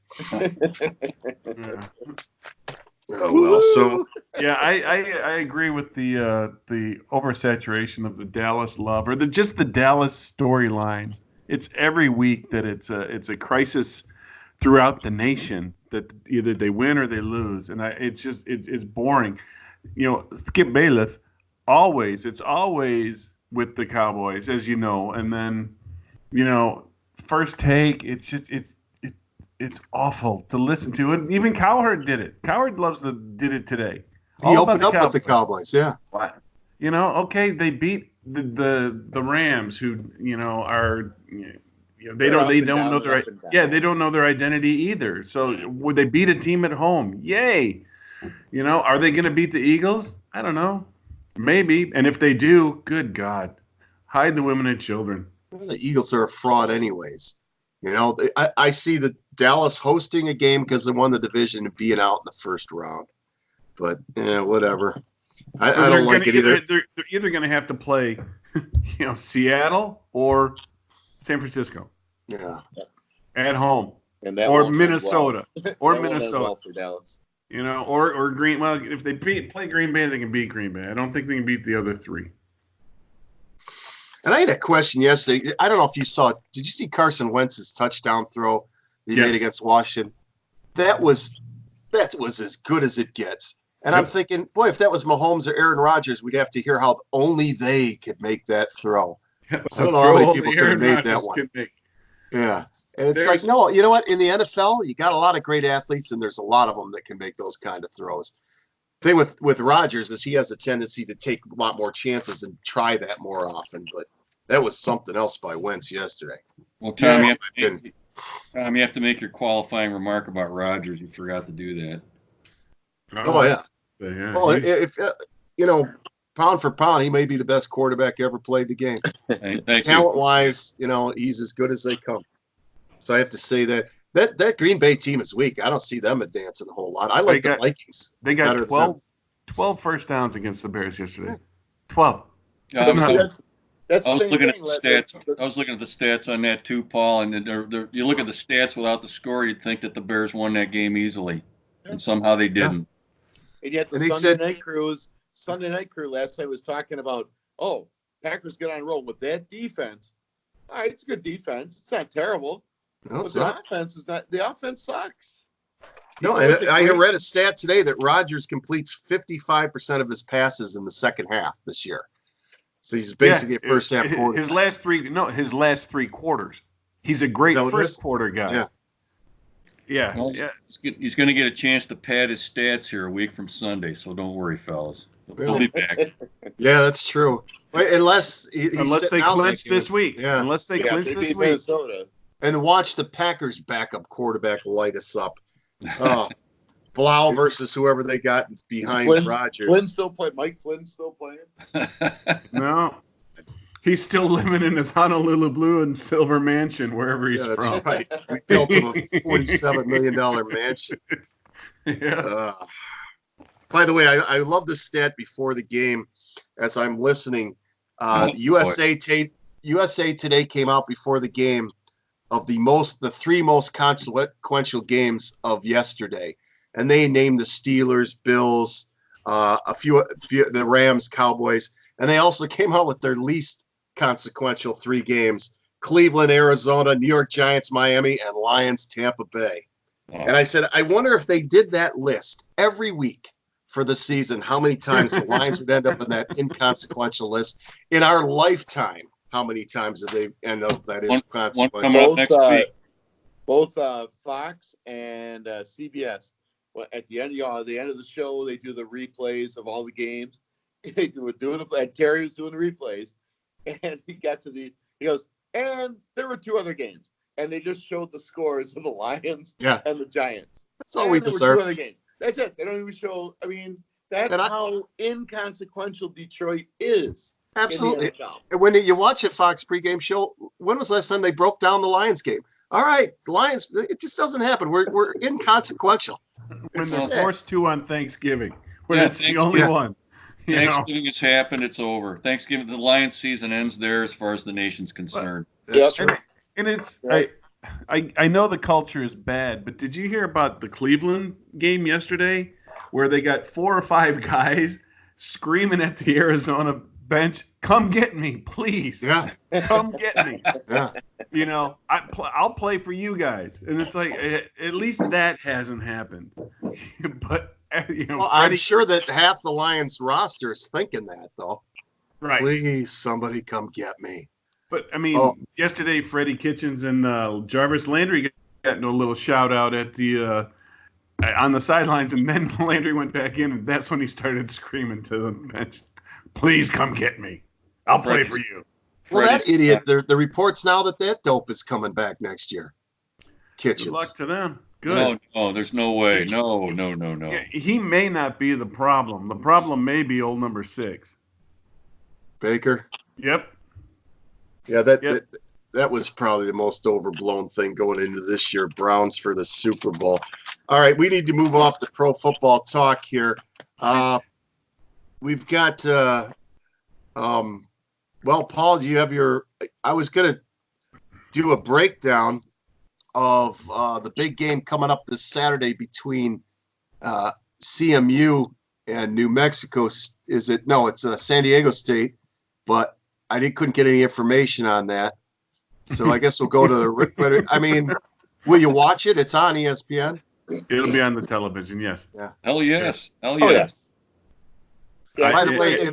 Oh well, so Yeah, I agree with the oversaturation of the Dallas love, or just the Dallas storyline. It's every week that it's a crisis throughout the nation that either they win or they lose, and it's boring. Skip Bayless, it's always with the Cowboys, as you know, and then first take, it's awful to listen to. And even Cowherd did it. Cowherd did it today. he All about opened up with the Cowboys. Yeah. What? Okay, they beat the Rams, who are they don't know they don't know their identity either. So would they beat a team at home? Yay! Are they going to beat the Eagles? I don't know. Maybe. And if they do, good God, hide the women and children. Well, the Eagles are a fraud, anyways. I see the Dallas hosting a game because they won the division and being out in the first round. But whatever. I don't like it either. They're either going to have to play, Seattle or San Francisco. Yeah. At home. And that or Minnesota. Well. Or Minnesota. Well for Dallas. Or Green. Well, if they play Green Bay, they can beat Green Bay. I don't think they can beat the other three. And I had a question yesterday. I don't know if you saw it. Did you see Carson Wentz's touchdown throw he made against Washington? That was as good as it gets. And I'm thinking, boy, if that was Mahomes or Aaron Rodgers, we'd have to hear how only they could make that throw. I don't know how many people could have made that one. Yeah. And it's like, no, you know what? In the NFL, you got a lot of great athletes, and there's a lot of them that can make those kind of throws. Thing with Rodgers is he has a tendency to take a lot more chances and try that more often. But that was something else by Wentz yesterday. Well, Tom, you have to make your qualifying remark about Rodgers. You forgot to do that. Oh, yeah. Well, if pound for pound, he may be the best quarterback ever played the game. Talent-wise, he's as good as they come. So I have to say that Green Bay team is weak. I don't see them advancing a whole lot. I like the Vikings. They got 12 first downs against the Bears yesterday. 12. That's I was looking at thing, the stats. I was looking at the stats on that too, Paul. And you look at the stats without the score, you'd think that the Bears won that game easily, and somehow they didn't. And yet the Sunday night crew last night was talking about, Packers get on a roll with that defense. All right, it's a good defense. It's not terrible. No, but the offense is not. The offense sucks. No, and I read a stat today that Rodgers completes 55% of his passes in the second half this year. So he's basically a first half quarter. His last three quarters. He's a great first quarter guy. Yeah. Yeah. Well, he's going to get a chance to pad his stats here a week from Sunday, so don't worry, fellas. He'll be back. Yeah, that's true. Unless they clinch this week. Yeah. Unless they clinch this week. Minnesota. And watch the Packers backup quarterback light us up. Blau versus whoever they got behind Rodgers. Mike Flynn still playing? No. He's still living in his Honolulu blue and silver mansion, wherever he's that's from. Right. We built him a $47 million mansion. Yeah. By the way, I love this stat before the game as I'm listening. USA Today came out before the game of the three most consequential games of yesterday. And they named the Steelers, Bills, a few the Rams, Cowboys, and they also came out with their least consequential three games: Cleveland, Arizona, New York Giants, Miami, and Lions, Tampa Bay. And I said, I wonder if they did that list every week for the season, how many times the Lions would end up in that inconsequential list in our lifetime. How many times did they end up that inconsequential? Both Fox and CBS. Well, at the end of the show, they do the replays of all the games. They doing it. Terry was doing the replays, and he goes, and there were two other games, and they just showed the scores of the Lions and the Giants. That's all we deserve. 2 other games. That's it. They don't even show. I mean, that's how inconsequential Detroit is. Absolutely. And when you watch a Fox pregame show, when was the last time they broke down the Lions game? All right, the Lions. It just doesn't happen. We're inconsequential. When they're forced to on Thanksgiving, when it's the only one. Thanksgiving has happened. It's over. Thanksgiving, the Lions season ends there as far as the nation's concerned. That's true. And it's I know the culture is bad, but did you hear about the Cleveland game yesterday? where they got 4 or 5 guys screaming at the Arizona bench, "Come get me, please! Yeah. Come get me!" Yeah. I'll play for you guys, and it's like at least that hasn't happened. But Well, I'm sure that half the Lions roster is thinking that, though. right. Please, somebody come get me. But I mean, yesterday Freddie Kitchens and Jarvis Landry got a little shout out at the on the sidelines, and then Landry went back in, and that's when he started screaming to the bench, "Please come get me! I'll play for you." Well, that idiot. The reports now that dope is coming back next year. Kitchens. Good luck to them. Good. No, there's no way. No. Yeah, he may not be the problem. The problem may be old number 6. Baker. Yep. Yeah, that was probably the most overblown thing going into this year. Browns for the Super Bowl. All right, we need to move off the pro football talk here. We've got well, Paul, do you have I was going to do a breakdown of the big game coming up this Saturday between CMU and New Mexico. It's San Diego State, but I couldn't get any information on that. So I guess we'll go to the – I mean, will you watch it? It's on ESPN. It'll be on the television, yes. Yeah. Hell yes. Hell Oh, yes. Yeah, By the way,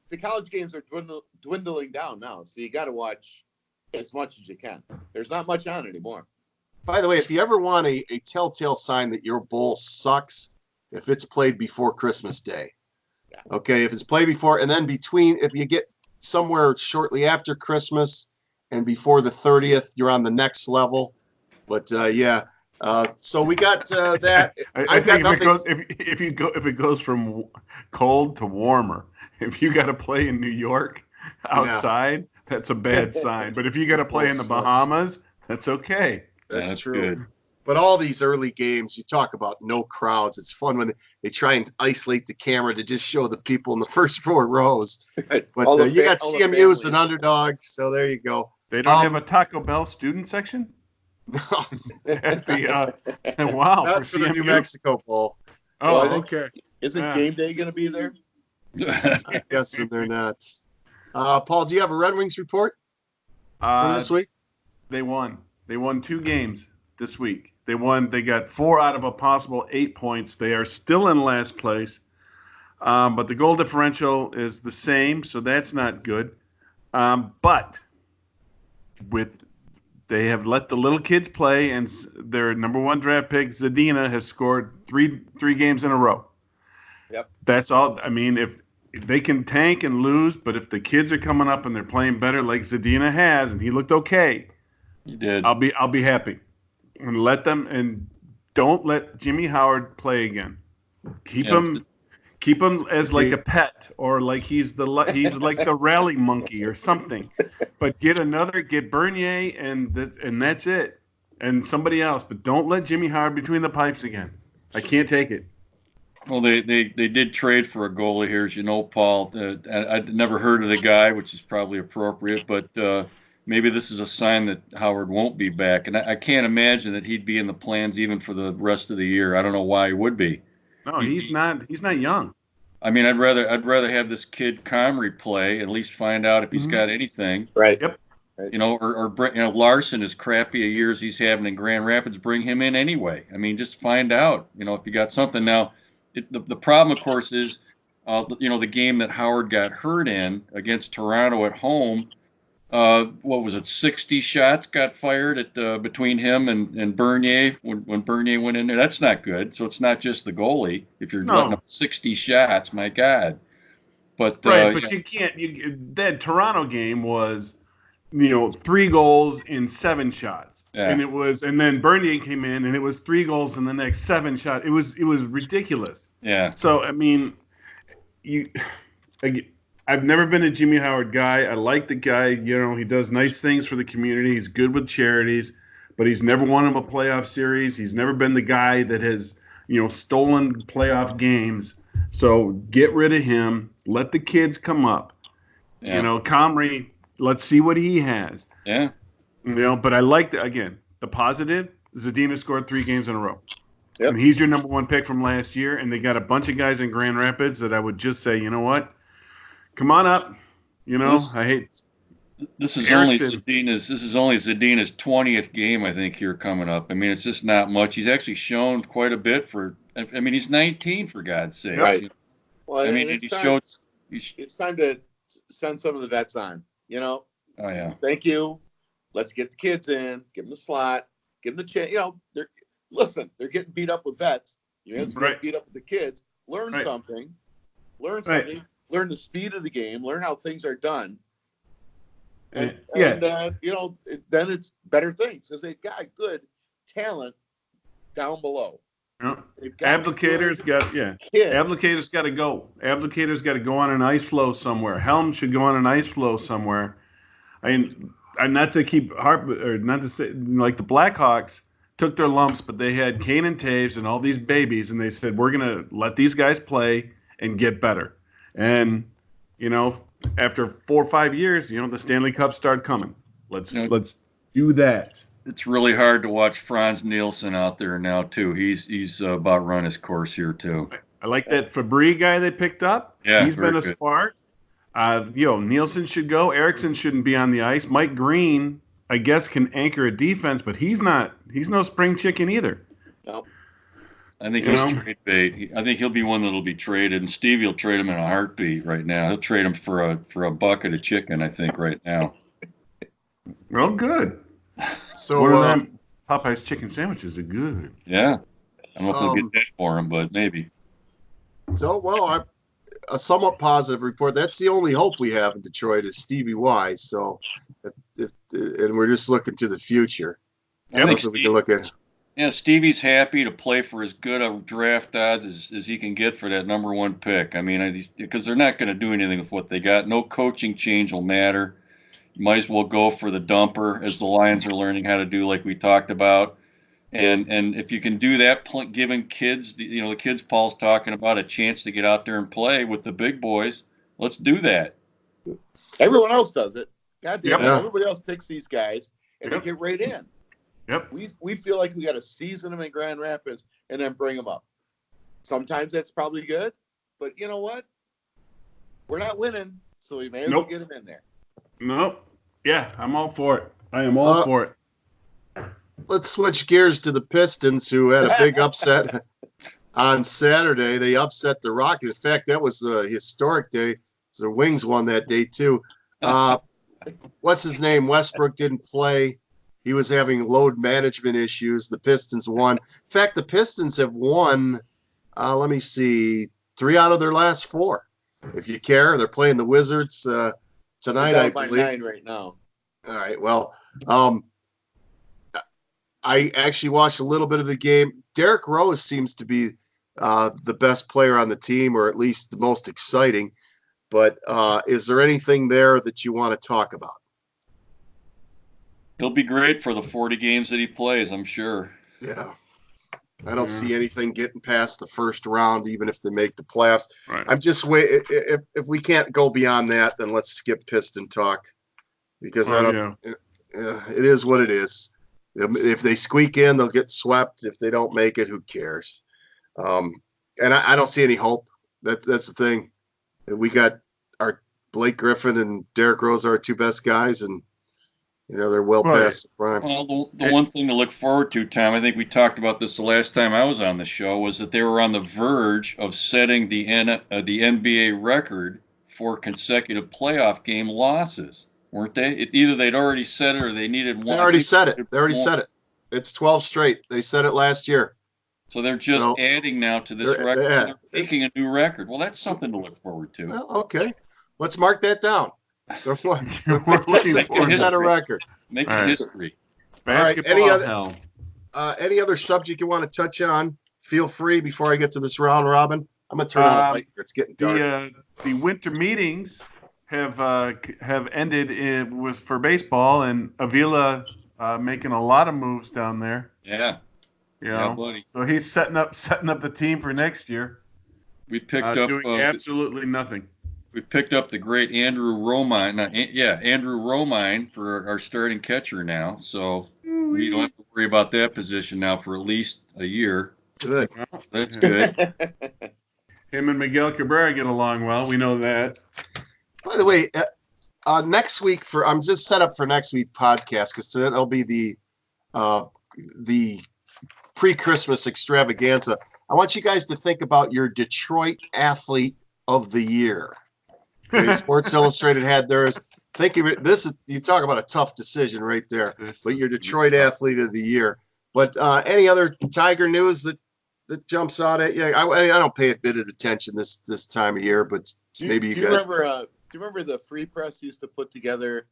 the college games are dwindling down now, so you got to watch as much as you can. There's not much on anymore. By the way, if you ever want a telltale sign that your bowl sucks, if it's played before Christmas Day. Yeah. Okay, if it's played before, and then if you get somewhere shortly after Christmas and before the 30th, you're on the next level. But so we got that. I think if it goes from cold to warmer, if you got to play in New York outside, that's a bad sign. But if you got to play in the Bahamas, that's okay. That's true. Good. But all these early games, you talk about no crowds. It's fun when they try and isolate the camera to just show the people in the first 4 rows. But you got CMU as an underdog, so there you go. They don't have a Taco Bell student section? No. At the, wow. Not for the New Mexico Bowl. Oh, Well, okay. Isn't game day going to be there? I'm guessing they're not. Paul, do you have a Red Wings report for this week? They won. They won 2 games this week. They got 4 out of a possible 8 points. They are still in last place. But the goal differential is the same, so that's not good. But they have let the little kids play, and their number 1 draft pick, Zadina, has scored three games in a row. Yep. That's all. I mean, if they can tank and lose, but if the kids are coming up and they're playing better like Zadina has, and he looked okay, You did. I'll be happy. And let them, and don't let Jimmy Howard play again. Keep him as like a pet, or like he's like the rally monkey or something. But get Bernier, and that's it, and somebody else. But don't let Jimmy Howard between the pipes again. I can't take it. Well, they did trade for a goalie here, as you know, Paul. I'd never heard of the guy, which is probably appropriate, but maybe this is a sign that Howard won't be back. And I can't imagine that he'd be in the plans even for the rest of the year. I don't know why he would be. No, he's not young. I mean, I'd rather have this kid Comrie play, at least find out if he's got anything. Right. Yep. You know, or Larson, as crappy a year as he's having in Grand Rapids, bring him in anyway. I mean, just find out, if you got something. Now, the problem, of course, is, the game that Howard got hurt in against Toronto at home. What was it? 60 shots got fired between him and Bernier when Bernier went in there. That's not good. So it's not just the goalie. If you're letting up 60 shots, my God. But right, but you can't. That Toronto game was, 3 goals in 7 shots, and then Bernier came in and it was 3 goals in the next 7 shots. It was ridiculous. Yeah. So I mean, I've never been a Jimmy Howard guy. I like the guy. He does nice things for the community. He's good with charities, but he's never won him a playoff series. He's never been the guy that has, stolen playoff games. So get rid of him. Let the kids come up. Yeah. Comrie, let's see what he has. Yeah. But I like the positive. Zadina scored 3 games in a row. And he's your number one pick from last year, and they got a bunch of guys in Grand Rapids that I would just say, you know what, come on up. You know, I hate. This is Erickson. only Zadina's 20th game, I think, here coming up. I mean, it's just not much. He's actually shown quite a bit for. I mean, he's 19 for God's sake. Right. Well, I mean, it's he time, showed. it's time to send some of the vets on. You know. Oh yeah. Thank you. Let's get the kids in. Give them the slot. Give them the chance. You know, they're getting beat up with vets. You have to get beat up with the kids. Learn something. Learn something. Learn the speed of the game. Learn how things are done. And you know, then it's better things because they've got good talent down below. Applicator's got Applicator's got to go. Applicator's got to go on an ice flow somewhere. Helm should go on an ice flow somewhere. I mean, not to keep not to say like the Blackhawks took their lumps, but they had Kane and Taves and all these babies, and they said we're gonna let these guys play and get better. And you know, after 4 or 5 years, you know, the Stanley Cups started coming. Let's do that. It's really hard to watch Franz Nielsen out there now too. He's about run his course here too. I like that Fabry guy they picked up. Yeah, he's been a spark. Nielsen should go. Erickson shouldn't be on the ice. Mike Green, I guess, can anchor a defense, but he's no spring chicken either. No. I think he's trade bait. I think he'll be one that'll be traded, and Stevie will trade him in a heartbeat right now. He'll trade him for a bucket of chicken, I think, right now. Well, good. So one of them Popeye's chicken sandwiches are good. Yeah. I don't know if they'll get that for him, but maybe. So, well, a somewhat positive report. That's the only hope we have in Detroit is Stevie Y. So, and we're just looking to the future. I think we can look at. Yeah, Stevie's happy to play for as good a draft odds as he can get for that number one pick. I mean, because they're not going to do anything with what they got. No coaching change will matter. You might as well go for the dumper, as the Lions are learning how to do, like we talked about. And if you can do that, giving kids, the kids Paul's talking about, a chance to get out there and play with the big boys, let's do that. Everyone else does it. God damn it. Everybody else picks these guys, and they get right in. Yep. We feel like we got to season them in Grand Rapids and then bring them up. Sometimes that's probably good, but you know what? We're not winning, so we may as well get them in there. Nope. Yeah, I'm all for it. I am all for it. Let's switch gears to the Pistons, who had a big upset on Saturday. They upset the Rockets. In fact, that was a historic day. The Wings won that day, too. What's his name? Westbrook didn't play. He was having load management issues. The Pistons won. In fact, the Pistons have won, 3 out of their last 4. If you care, they're playing the Wizards tonight, I believe. 9 right now. All right. Well, I actually watched a little bit of the game. Derrick Rose seems to be the best player on the team, or at least the most exciting. But is there anything there that you want to talk about? He'll be great for the 40 games that he plays, I'm sure. Yeah. I don't see anything getting past the first round, even if they make the playoffs. Right. I'm just waiting. If we can't go beyond that, then let's skip Piston talk, because it is what it is. If they squeak in, they'll get swept. If they don't make it, who cares? And I don't see any hope. That's the thing. We got our Blake Griffin and Derrick Rose are our 2 best guys, and they're well past the prime. Well, the one thing to look forward to, Tom, I think we talked about this the last time I was on the show, was that they were on the verge of setting the NBA record for consecutive playoff game losses, weren't they? Either they'd already set it or they needed one. They already said it. It's 12 straight. They said it last year. So they're just adding now to this record. They're making a new record. Well, that's something to look forward to. Well, okay. Let's mark that down. They're looking for set a record. Making history. Basketball any other subject you want to touch on? Feel free before I get to this round robin. I'm gonna turn on the light. It's getting dark. The winter meetings have ended for baseball, and Avila making a lot of moves down there. Yeah. Yeah, buddy. So he's setting up the team for next year. We picked up doing absolutely nothing. We picked up the great Andrew Romine. Andrew Romine for our starting catcher now. So we don't have to worry about that position now for at least a year. Good. Well, that's good. Him and Miguel Cabrera get along well. We know that. By the way, next week I'm just set up for next week podcast because it'll be the pre-Christmas extravaganza. I want you guys to think about your Detroit athlete of the year. Okay, Sports Illustrated had theirs. Think of it. You talk about a tough decision right there. But your Detroit athlete of the year. But any other Tiger news that jumps out at you? I don't pay a bit of attention this time of year, but maybe you guys. Do you remember the Free Press used to put together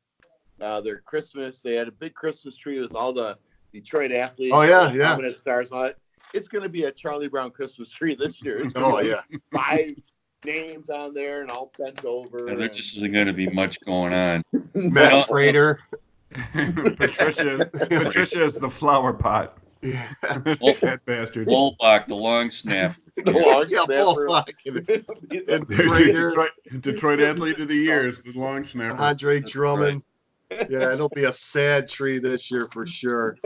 their Christmas? They had a big Christmas tree with all the Detroit athletes. Oh yeah, prominent stars on it. It's going to be a Charlie Brown Christmas tree this year. It's Oh yeah, 5 names on there and all bent over. Yeah, there just isn't going to be much going on. Matt Prater. Patricia is the flower pot. Yeah. That bastard. Bullbach, the long snap. The long Yeah, snapper. and Prater, Detroit athlete of the year is the long snapper. Andre Drummond. Yeah, it'll be a sad tree this year for sure.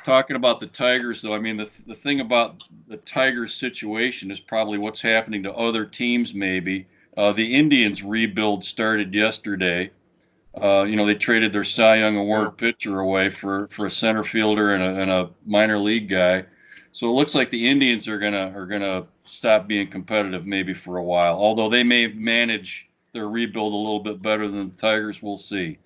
Talking about the Tigers, though, I mean, the thing about the Tigers situation is probably what's happening to other teams, maybe. The Indians' rebuild started yesterday. They traded their Cy Young Award pitcher away for a center fielder and a minor league guy. So it looks like the Indians are gonna stop being competitive maybe for a while. Although they may manage their rebuild a little bit better than the Tigers, we'll see.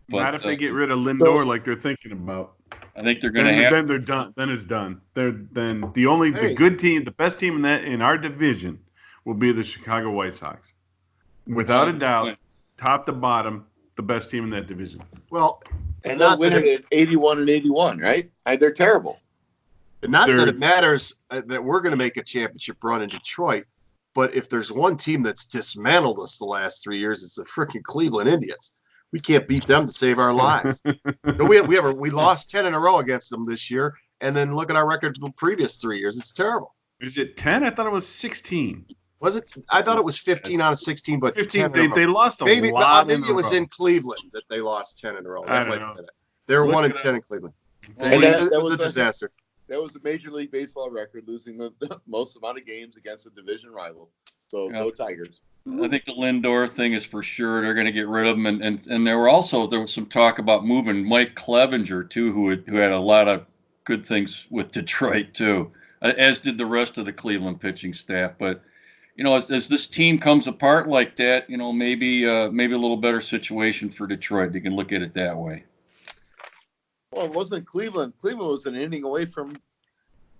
But not if they get rid of Lindor like they're thinking about. I think they're going to Then they're done. Then it's done. Then the good team, the best team in our division, will be the Chicago White Sox, without a doubt, top to bottom, the best team in that division. Well, and they'll win it at 81 and 81, right? They're terrible. Not that it matters that we're going to make a championship run in Detroit, but if there's one team that's dismantled us the last 3 years, it's the freaking Cleveland Indians. We can't beat them to save our lives. we lost 10 in a row against them this year, and then look at our record the previous 3 years. It's terrible. Is it 10? I thought it was 16. Was it? I thought it was 15 out of 16, but 15. They lost a lot. Maybe it was in Cleveland that they lost 10 in a row. I don't know. They were 1-10 in Cleveland. That was a disaster. That was a Major League Baseball record, losing the most amount of games against a division rival. So go Tigers. I think the Lindor thing is for sure. They're going to get rid of him, and there was some talk about moving Mike Clevenger too, who had a lot of good things with Detroit too, as did the rest of the Cleveland pitching staff. But as this team comes apart like that, maybe a little better situation for Detroit. You can look at it that way. Well, it wasn't Cleveland. Cleveland was an inning away from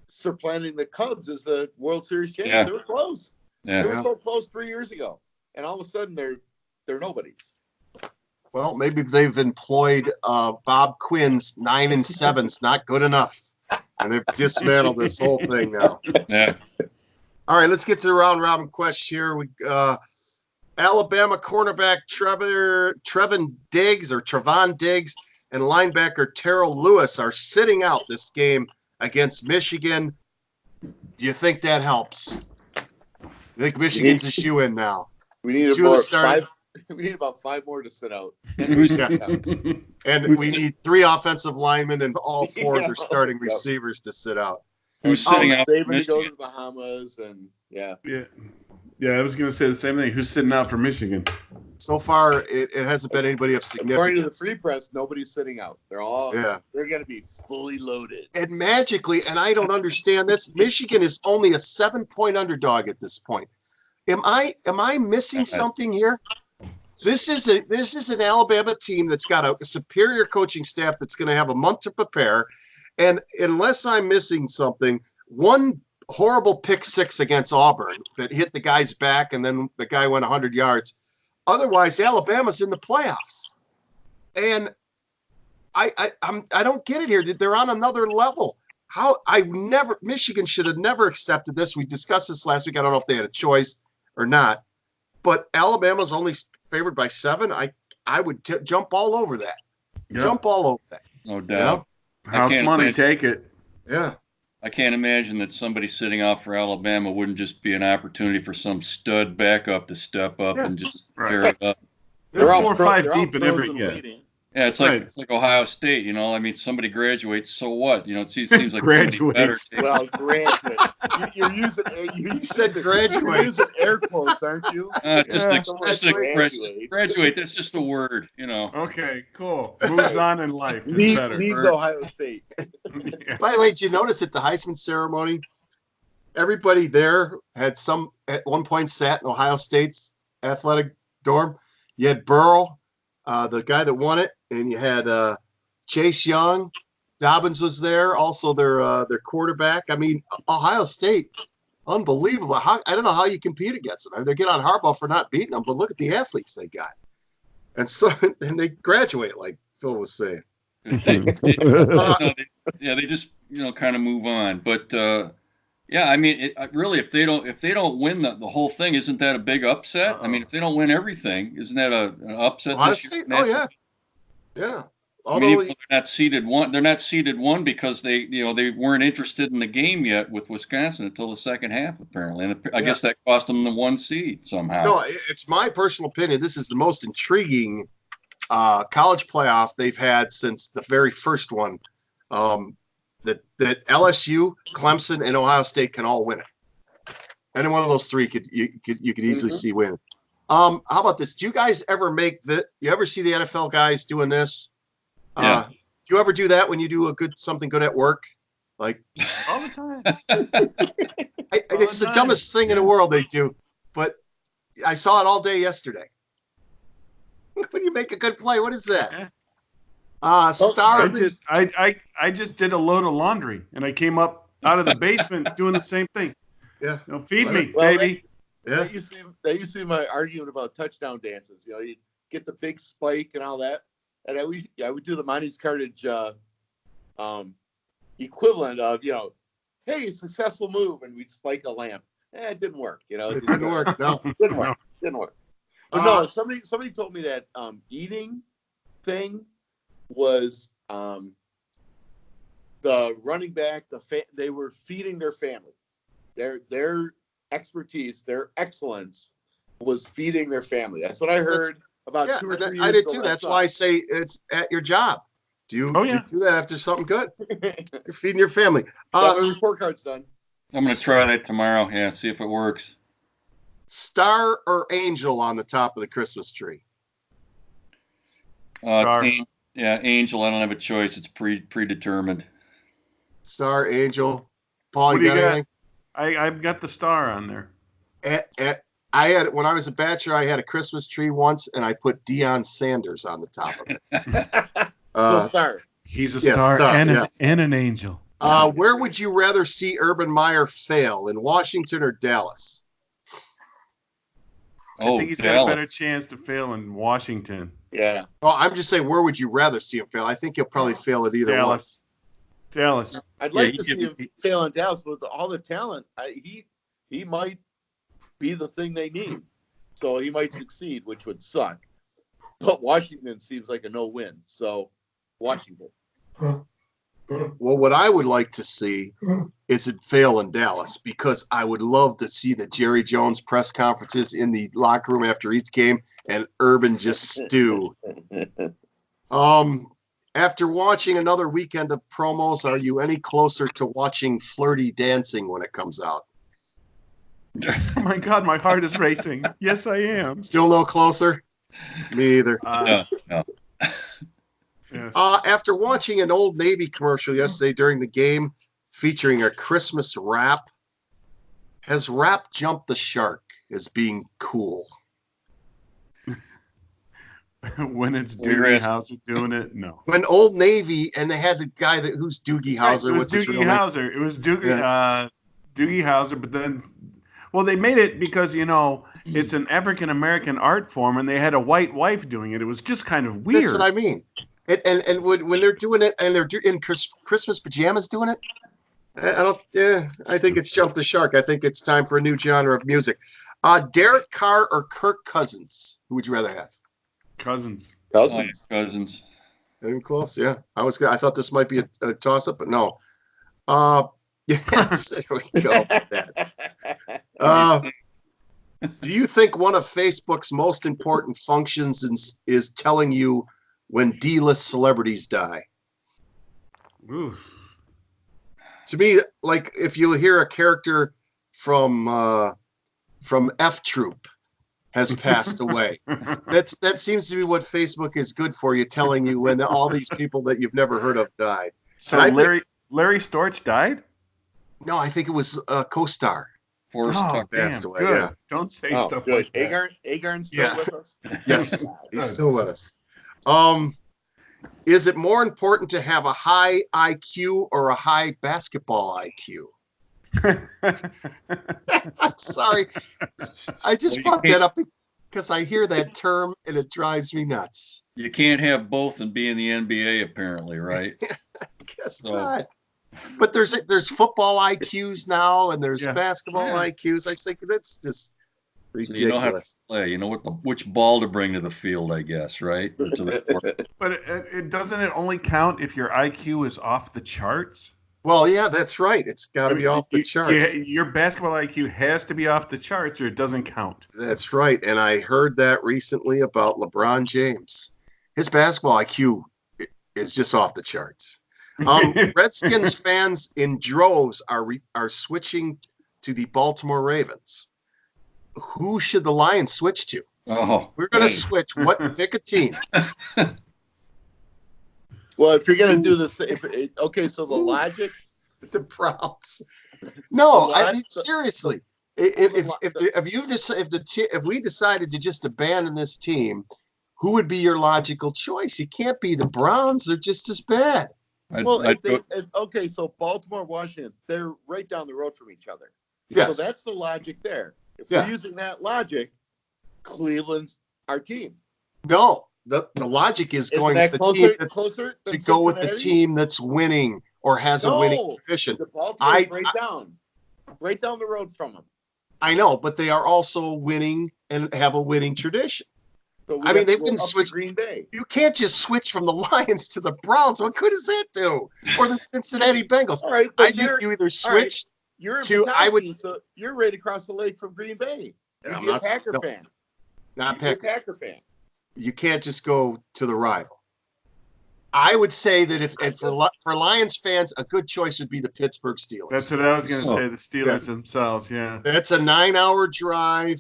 supplanting the Cubs as the World Series champions. Yeah. They were close. Yeah. They were so close 3 years ago, and all of a sudden they're nobodies. Well, maybe they've employed Bob Quinn's 9 and 7's not good enough, and they've dismantled this whole thing now. Yeah. All right, let's get to the round robin question here. We Alabama cornerback Trevon Diggs and linebacker Terrell Lewis are sitting out this game against Michigan. Do you think that helps? I think Michigan's a shoe-in now. We need about 5 more to sit out. And we need 3 offensive linemen and all 4 of their starting receivers to sit out. Who's sitting out? Saban to go to the Bahamas, and yeah. I was going to say the same thing. Who's sitting out for Michigan? So far, it hasn't been anybody of significance. According to the Free Press, nobody's sitting out. They're going to be fully loaded. And magically, and I don't understand this, Michigan is only a 7-point underdog at this point. Am I missing something here? This is an Alabama team that's got a superior coaching staff that's going to have a month to prepare. And unless I'm missing something, one horrible pick 6 against Auburn that hit the guy's back, and then the guy went 100 yards. Otherwise, Alabama's in the playoffs, and I don't get it here. They're on another level. Michigan should have never accepted this. We discussed this last week. I don't know if they had a choice or not, but Alabama's only favored by 7. I would jump all over that. Yep. Jump all over that. No doubt. House money, take it. Yeah. I can't imagine that somebody sitting out for Alabama wouldn't just be an opportunity for some stud backup to step up and just tear it up. They're 4 or 5 deep in every game. Yeah, it's Right. like Ohio State, you know. I mean, somebody graduates, so what? You know, it seems like somebody better. Graduates. Well, graduate. You're using you said You're graduates. using air quotes, aren't you? Just Yeah. just an expression. Graduate. That's just a word, you know. Okay, cool. Moves on in life is Leaves better. Ohio State. Yeah. By the way, did you notice at the Heisman ceremony, everybody there had at one point sat in Ohio State's athletic dorm. You had Burrow, the guy that won it, and you had Chase Young. Dobbins was there, also their quarterback. I mean, Ohio State, unbelievable. I don't know how you compete against them. I mean, they get on Harbaugh for not beating them, but look at the athletes they got. And so, and they graduate, like Phil was saying. They just kind of move on. But yeah, I mean, really, if they don't win the whole thing, isn't that a big upset? I mean, if they don't win everything, isn't that an upset? Ohio this year? State? Oh yeah, yeah. I mean, even though they're not seeded one. They're not seeded one because they weren't interested in the game yet with Wisconsin until the second half, apparently, and I guess that cost them the 1 seed somehow. No, it's my personal opinion. This is the most intriguing college playoff they've had since the very first one. That LSU, Clemson, and Ohio State can all win it. Any one of those three you could easily see win. How about this? Do you guys ever you ever see the NFL guys doing this? Yeah. Do you ever do that when you do something good at work? Like All the time. It's the dumbest thing in the world they do, but I saw it all day yesterday. When you make a good play, what is that? Star. I just did a load of laundry and I came up out of the basement doing the same thing. Yeah. Feed me, baby. That used to be my argument about touchdown dances. You know, you get the big spike and all that. And I would do the Monty's Cartage equivalent of, hey, successful move, and we'd spike a lamp. It didn't work, It didn't work. No, didn't work. But no, somebody told me that eating thing was the running back. They were feeding their family. Their expertise, their excellence was feeding their family. That's what I heard. About 2 or 3 years I did ago, too. That's why I say it's at your job. Do you do that after something good? You're feeding your family. Report card's done. I'm going to try that tomorrow. Yeah, see if it works. Star or angel on the top of the Christmas tree? Star. Angel. I don't have a choice. It's predetermined. Star, angel. Paul, What you do got you anything? I've got the star on there. When I was a bachelor, I had a Christmas tree once, and I put Deion Sanders on the top of it. So star. He's a star, and an angel. Where would you rather see Urban Meyer fail, in Washington or Dallas? I think he's got a better chance to fail in Washington. Yeah. Well, I'm just saying, where would you rather see him fail? I think he'll probably fail at either one. Dallas. I'd like to see him fail in Dallas, but with all the talent, he might be the thing they need. So he might succeed, which would suck. But Washington seems like a no-win. So Washington. Well, what I would like to see is it fail in Dallas, because I would love to see the Jerry Jones press conferences in the locker room after each game and Urban just stew. After watching another weekend of promos, are you any closer to watching Flirty Dancing when it comes out? Oh my God, my heart is racing. Yes, I am. Still no closer? Me either. No. Yes. After watching an Old Navy commercial yesterday during the game featuring a Christmas wrap, has rap jumped the shark as being cool? When it's Doogie Howser doing it, no. When Old Navy, and they had the guy who's Doogie Howser. It was Doogie Howser. It was Doogie Howser, but then, well, they made it because, it's an African-American art form, and they had a white wife doing it. It was just kind of weird. That's what I mean. And when they're doing it, and they're in Christmas pajamas doing it, I think it's jumped the shark. I think it's time for a new genre of music. Derek Carr or Kirk Cousins? Who would you rather have? Cousins. Getting close, yeah. I thought this might be a toss-up, but no. Yes, there we go. Do you think one of Facebook's most important functions is telling you when D-list celebrities die? Oof. To me, like if you hear a character from F Troop has passed away, that seems to be what Facebook is good for you, telling you when all these people that you've never heard of died. So Larry Storch died? No, I think it was a co-star. Forrest Tucker Passed away. Good. Yeah. Don't say Oh, stuff good. like that. Agarn's still with us? Yes, he's still with us. Is it more important to have a high IQ or a high basketball IQ? I'm sorry. I just brought that up because I hear that term and it drives me nuts. You can't have both and be in the NBA, apparently, right? Guess not. But there's football IQs now and there's basketball IQs. I think that's just ridiculous. So you know how to play. You know which ball to bring to the field, I guess, right? But it doesn't it only count if your IQ is off the charts? Well, yeah, that's right. It's got to be off the charts. Your basketball IQ has to be off the charts or it doesn't count. That's right. And I heard that recently about LeBron James. His basketball IQ is just off the charts. Redskins fans in droves are switching to the Baltimore Ravens. Who should the Lions switch to? Oh, we're going to switch. Pick a team. Well, if you're going to do this, okay, so the logic, the Browns. No, I mean seriously. If we decided to just abandon this team, who would be your logical choice? You can't be the Browns; they're just as bad. Okay, so Baltimore, Washington, they're right down the road from each other. Yes. So that's the logic there. If we're using that logic, Cleveland's our team. No. The logic is going with the closer to go with the team that's winning or has a winning tradition. The Baltimore's right down the road from them. I know, but they are also winning and have a winning tradition. So I mean, they've been switched. Green Bay. You can't just switch from the Lions to the Browns. What good does that do? Or the Cincinnati Bengals? All right, I think you either switch to. I would. So you're right across the lake from Green Bay. You'd be a Packer fan. Not Packer fan. You can't just go to the rival. I would say that for Lions fans, a good choice would be the Pittsburgh Steelers. That's what I was going to say. The Steelers themselves, yeah. That's a 9-hour drive.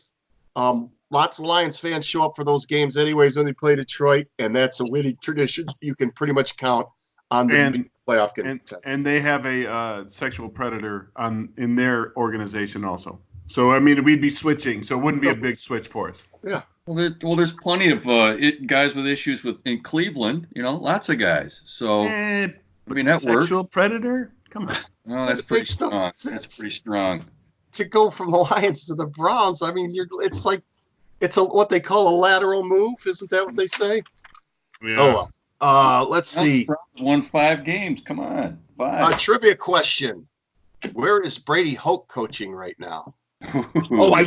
Lots of Lions fans show up for those games anyways when they play Detroit, and that's a winning tradition. You can pretty much count on the playoff game. And they have a sexual predator in their organization also. So, I mean, we'd be switching. So it wouldn't be a big switch for us. Yeah. Well, there's plenty of guys with issues in Cleveland. You know, lots of guys. So I mean, that works. Sexual predator? Come on. Oh, that's pretty strong. That's pretty strong. To go from the Lions to the Browns, I mean, it's what they call a lateral move. Isn't that what they say? Yeah. Oh well. Let's see. Won 5 games. Come on, 5. Trivia question: where is Brady Hoke coaching right now? Oh, I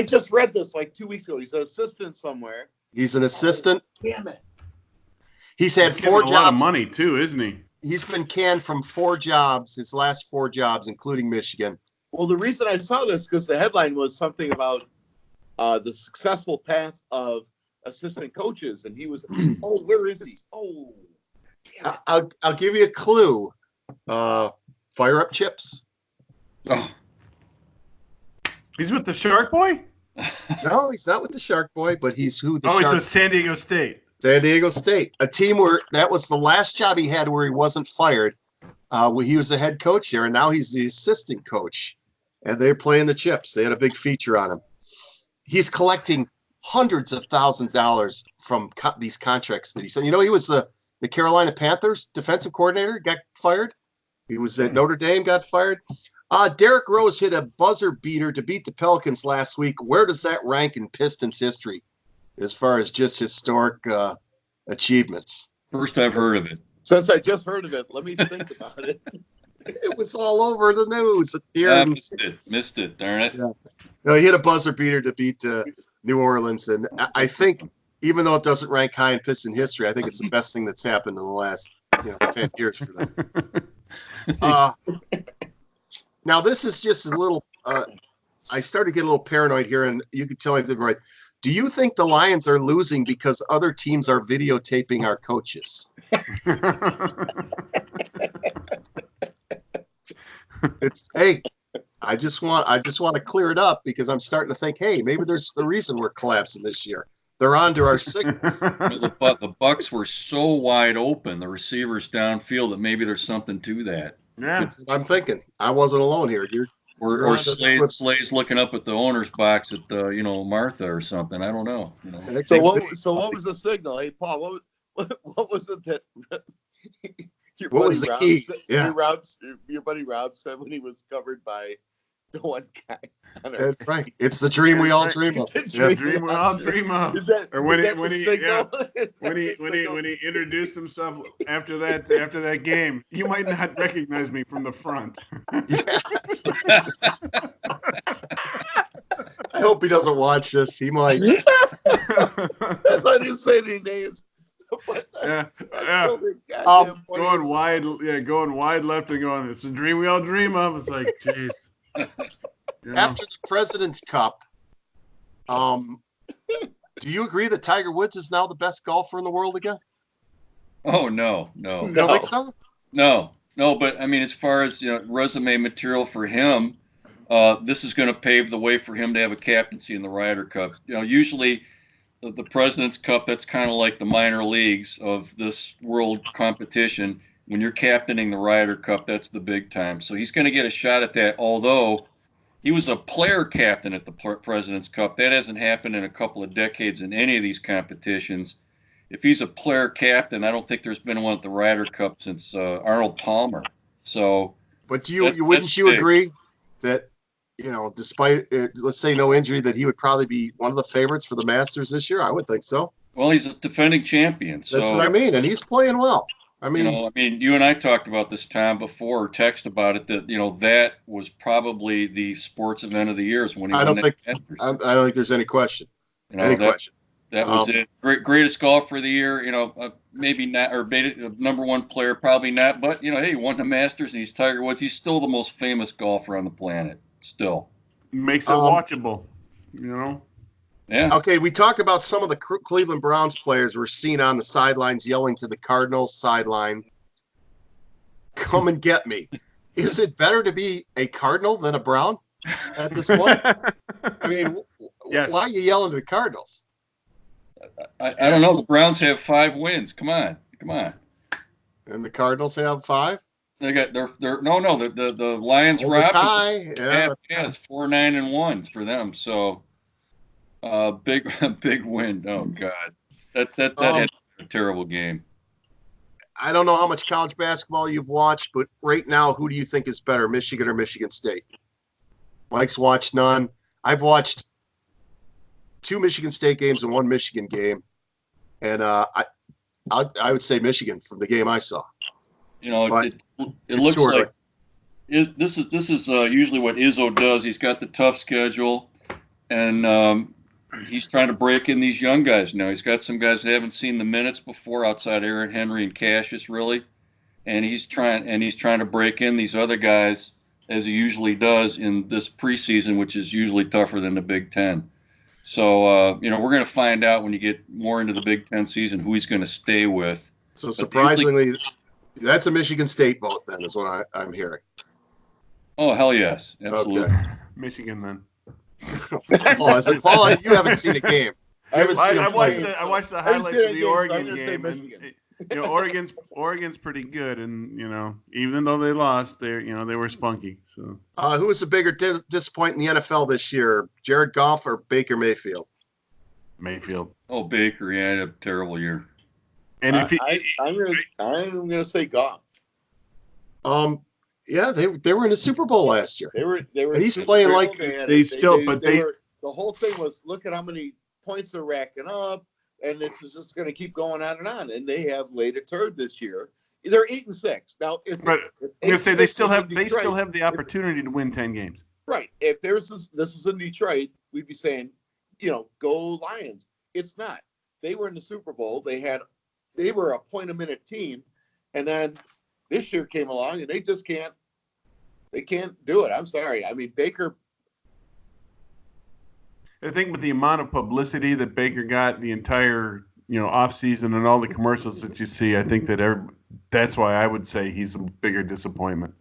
just read this like 2 weeks ago. He's an assistant somewhere. He's an assistant. Damn it! He's had 4 jobs. A lot of money too, isn't he? He's been canned from 4 jobs. His last 4 jobs, including Michigan. Well, the reason I saw this because the headline was something about the successful path of assistant coaches, and he was. Oh, where is he? Oh, I'll give you a clue. Fire up chips. Oh. He's with the Shark Boy? No, he's not with the Shark Boy, but he's who the Shark. Shark. He's with San Diego State. San Diego State, a team where that was the last job he had where he wasn't fired. He was the head coach there, and now he's the assistant coach. And they're playing the chips. They had a big feature on him. He's collecting hundreds of thousands of dollars from these contracts that he said. You know, he was the Carolina Panthers defensive coordinator, got fired. He was at Notre Dame, got fired. Derrick Rose hit a buzzer beater to beat the Pelicans last week. Where does that rank in Pistons history as far as just historic achievements? First I've heard of it. Since I just heard of it, let me think about it. It was all over the news. Missed it, darn it. Yeah. No, he hit a buzzer beater to beat New Orleans. And I think, even though it doesn't rank high in Piston history, I think it's the best thing that's happened in the last 10 years for them. Now, this is just a little I started to get a little paranoid here, and you could tell me if I'm right. Do you think the Lions are losing because other teams are videotaping our coaches? Hey, I just want to clear it up because I'm starting to think, hey, maybe there's the reason we're collapsing this year. They're on to our signals. The Bucks were so wide open, the receivers downfield, that maybe there's something to that. Yeah. That's what I'm thinking. I wasn't alone here. Or Slay's looking up at the owner's box at the Martha or something. I don't know. So what was the signal? Hey, Paul, what was it that your What buddy was the Rob key? said, Yeah. your buddy Rob said when he was covered by the one guy? That's right. It's the dream we all dream of. Yeah, dream we all dream of. Is that, or when is he that when the he signal? yeah, when he introduced himself after that game, you might not recognize me from the front. Yes. I hope he doesn't watch this. He might. That's why I didn't say any names. Yeah. Going wide left and going, it's a dream we all dream of. It's like, jeez. After the President's Cup, do you agree that Tiger Woods is now the best golfer in the world again? Oh, no. You don't think so? No. But I mean, as far as resume material for him, this is going to pave the way for him to have a captaincy in the Ryder Cup. Usually the President's Cup, that's kind of like the minor leagues of this world competition. When you're captaining the Ryder Cup, that's the big time. So he's going to get a shot at that, although he was a player captain at the President's Cup. That hasn't happened in a couple of decades in any of these competitions. If he's a player captain, I don't think there's been one at the Ryder Cup since Arnold Palmer. So, but wouldn't you agree that despite let's say no injury, that he would probably be one of the favorites for the Masters this year? I would think so. Well, he's a defending champion. So, that's what I mean, and he's playing well. I mean, you and I talked about this, Tom, before, or text about it, that that was probably the sports event of the year. Is when he I don't think there's any question. That was it. Greatest golfer of the year. Maybe not, or number one player, probably not. But hey, he won the Masters, and he's Tiger Woods. He's still the most famous golfer on the planet. Still makes it watchable. Yeah. Okay, we talked about some of the Cleveland Browns players were seen on the sidelines yelling to the Cardinals sideline, "Come and get me." Is it better to be a Cardinal than a Brown at this point? I mean, yes. Why are you yelling to the Cardinals? I don't know. The Browns have 5 wins. Come on. And the Cardinals have 5? They got the Lions robbed tie. Yeah, it's 4-9-1 for them. So big win. Oh God, that had a terrible game. I don't know how much college basketball you've watched, but right now, who do you think is better, Michigan or Michigan State? Mike's watched none. I've watched 2 Michigan State games and 1 Michigan game, and I would say Michigan from the game I saw. It looks like this is usually what Izzo does. He's got the tough schedule, and he's trying to break in these young guys now. He's got some guys that haven't seen the minutes before outside Aaron Henry and Cassius, really, and he's trying to break in these other guys as he usually does in this preseason, which is usually tougher than the Big Ten. So we're going to find out when you get more into the Big Ten season who he's going to stay with. So surprisingly, that's a Michigan State vote, then, is what I'm hearing. Oh, hell yes. Absolutely. Okay. Michigan, then. Paul, you haven't seen a game. I watched the highlights of the Oregon game. Oregon's pretty good, and even though they lost, they were spunky. So, who was the bigger disappointment in the NFL this year, Jared Goff or Baker Mayfield? Mayfield. Oh, Baker, yeah, had a terrible year. And I'm gonna say Goff. Yeah, they were in the Super Bowl last year. They were. And he's playing like the whole thing was, look at how many points they're racking up, and it's just going to keep going on and on. And they have laid a turd this year. They're 8-6 now. They still have the opportunity to win 10 games. Right. If this was in Detroit, we'd be saying, go Lions. It's not. They were in the Super Bowl. They were a point a minute team, and then this year came along and they just can't do it. I'm sorry. I mean, Baker I think with the amount of publicity that Baker got the entire, off season and all the commercials that you see, I think that that's why I would say he's a bigger disappointment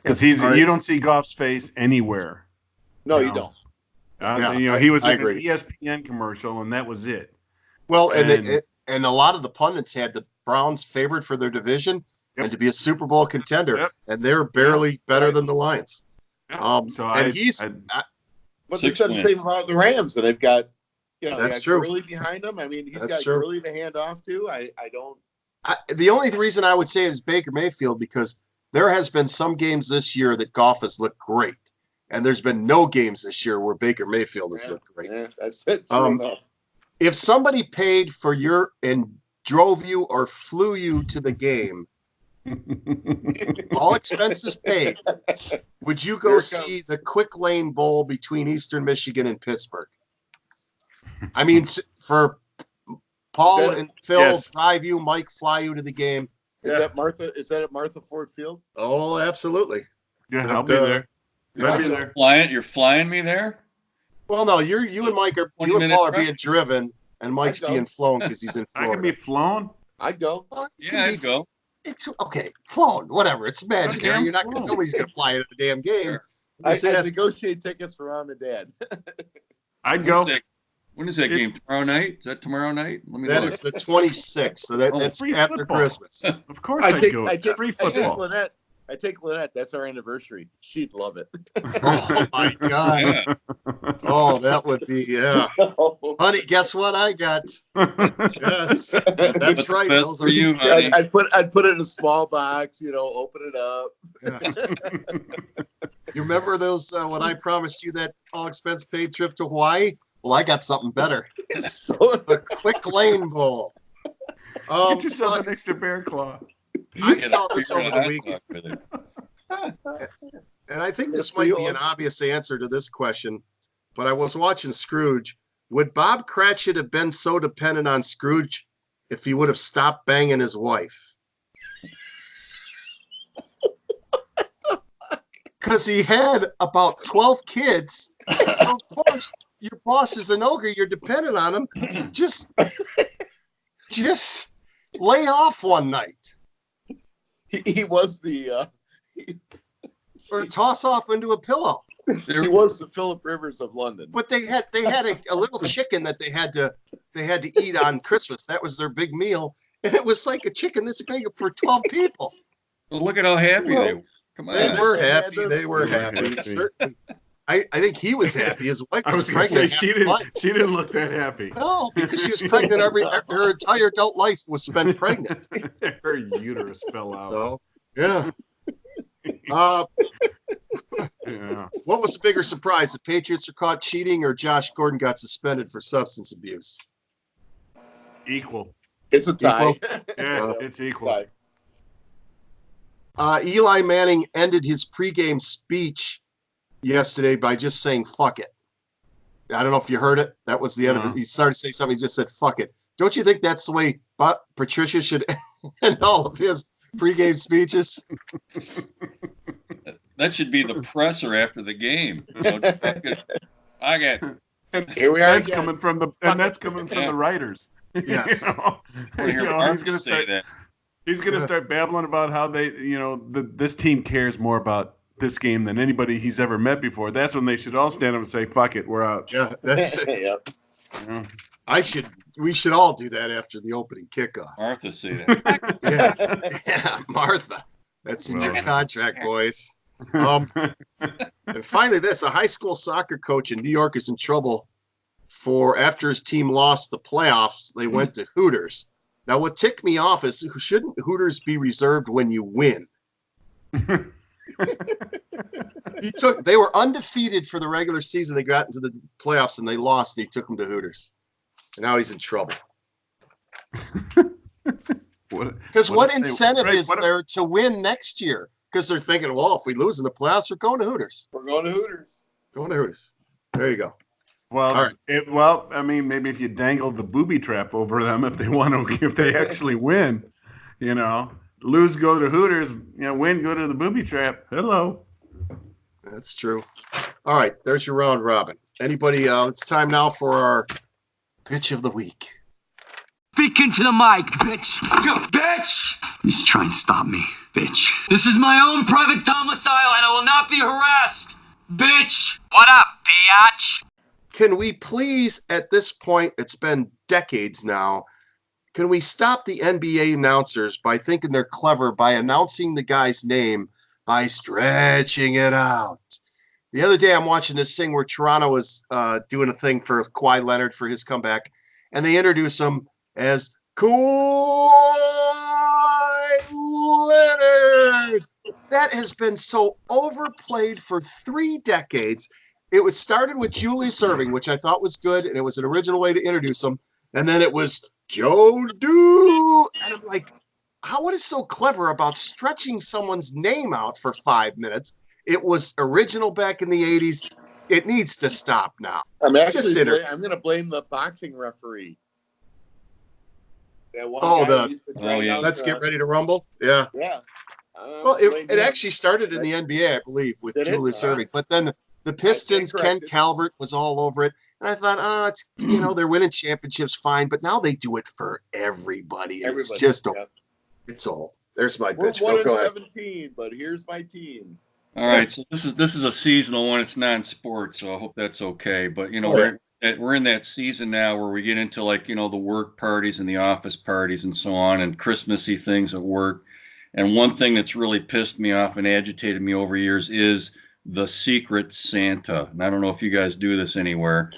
because you don't see Goff's face anywhere. No, you don't. He was I in an agree. ESPN commercial and that was it. Well, and a lot of the pundits had the Browns favored for their division and to be a Super Bowl contender, and they're barely better than the Lions. But But they said the same about the Rams, and they've got, that's true. Gurley behind them. I mean, he's That's got true. Gurley to hand off to. I don't. The only reason I would say is Baker Mayfield because there has been some games this year that Goff has looked great, and there's been no games this year where Baker Mayfield has looked great. Yeah, that's it. True enough. If somebody paid for and drove you or flew you to the game, all expenses paid, would you go see the Quick Lane Bowl between Eastern Michigan and Pittsburgh? I mean, for Paul and Phil drive you, Mike fly you to the game. Is that Martha? Is that at Martha Ford Field? Oh, absolutely. Yeah, I'll be there. I'll be there. You're flying me there? Well, no, you and Mike are 20 you and minutes Paul are right? being driven, and Mike's being flown because he's in I Florida. can be flown. I'd go. Well, Yeah, I'd go. It's okay, flown, whatever. It's imaginary. Okay, You're not. flown. Nobody's gonna fly into the damn game. Sure. Just I'd ask- negotiate tickets for Mom and Dad. I'd go. When is that game? Tomorrow night? Is that tomorrow night? Let me That look. is the 26th. So that's free after football. Christmas. Of course I'd go. Free football. Lynette. I take Lynette. That's our anniversary. She'd love it. Oh my God. Yeah. Oh, that would be honey, guess what I got? Yes, that's right. Best Those for are you, honey. I'd put it in a small box. Open it up. You remember those when I promised you that all expense paid trip to Hawaii? Well, I got something better. A Quick Lane Bowl. Get yourself an extra bear claw. I saw this over the weekend, and I think this might be an obvious answer to this question, but I was watching Scrooge. Would Bob Cratchit have been so dependent on Scrooge if he would have stopped banging his wife? Because he had about 12 kids. Of course, your boss is an ogre. You're dependent on him. Just lay off one night. He was the Or toss off into a pillow. he was the Philip Rivers of London. But they had a little chicken that they had to eat on Christmas. That was their big meal, and it was like a chicken this big for 12 people. Well, look at how happy they were. Come on. They were happy. They were happy. happy. Certainly. I think he was happy. His wife I was was going to say pregnant. she didn't look that happy. No, because she was pregnant. Her entire adult life was spent pregnant. Her uterus fell out. So yeah. Yeah. What was the bigger surprise? The Patriots are caught cheating, or Josh Gordon got suspended for substance abuse? Equal. It's a tie. Yeah, it's equal. Eli Manning ended his pregame speech yesterday by just saying "fuck it." I don't know if you heard it. That was the end of it. He started to say something. He just said "fuck it." Don't you think that's the way Patricia should end all of his pregame speeches? That should be the presser after the game. I got. Here we are. That's coming from the writers. Yes. He's going to say that. He's going to start babbling about how they, this team cares more about this game than anybody he's ever met before. That's when they should all stand up and say, "Fuck it, we're out." Yeah, that's. Yeah. We should all do that after the opening kickoff. Martha say that. Yeah, Martha. That's in your contract, boys. And finally, a high school soccer coach in New York is in trouble after his team lost the playoffs. They went to Hooters. Now, what ticked me off is, shouldn't Hooters be reserved when you win? They were undefeated for the regular season. They got into the playoffs and they lost. And he took them to Hooters. And now he's in trouble. Because what incentive is there to win next year? Because they're thinking, well, if we lose in the playoffs, we're going to Hooters. We're going to Hooters. Going to Hooters. There you go. Well, all right. I mean, maybe if you dangle the booby trap over them, if they actually win, lose, go to Hooters, win, go to the booby trap. Hello. That's true. All right. There's your round robin. Anybody? It's time now for our bitch of the week. Speak into the mic, bitch. You bitch! He's trying to stop me, bitch. This is my own private domicile and I will not be harassed, bitch. What up, biatch? Can we please, at this point, it's been decades now, can we stop the NBA announcers by thinking they're clever by announcing the guy's name by stretching it out? The other day, I'm watching this thing where Toronto was doing a thing for Kawhi Leonard for his comeback, and they introduce him as Kawhi Leonard. That has been so overplayed for 3 decades. It was started with Julius Erving, which I thought was good, and it was an original way to introduce him. And then it was Joe Do. And I'm like, what is so clever about stretching someone's name out for 5 minutes? It was original back in the 80s. It needs to stop now. I'm going to blame the boxing referee. That one let's get ready to rumble. Yeah. Yeah. Well, it actually started in the NBA, I believe, with Julius Erving. But then the Pistons, Ken Calvert was all over it. And I thought, it's they're winning championships, fine. But now they do it for everybody. And it's just, it's all. There's my bitch. We're 1-17, but here's my team. All right, so this is a seasonal one. It's non-sports, so I hope that's okay. But we're in that season now where we get into the work parties and the office parties and so on, and Christmassy things at work. And one thing that's really pissed me off and agitated me over years is the Secret Santa. And I don't know if you guys do this anywhere.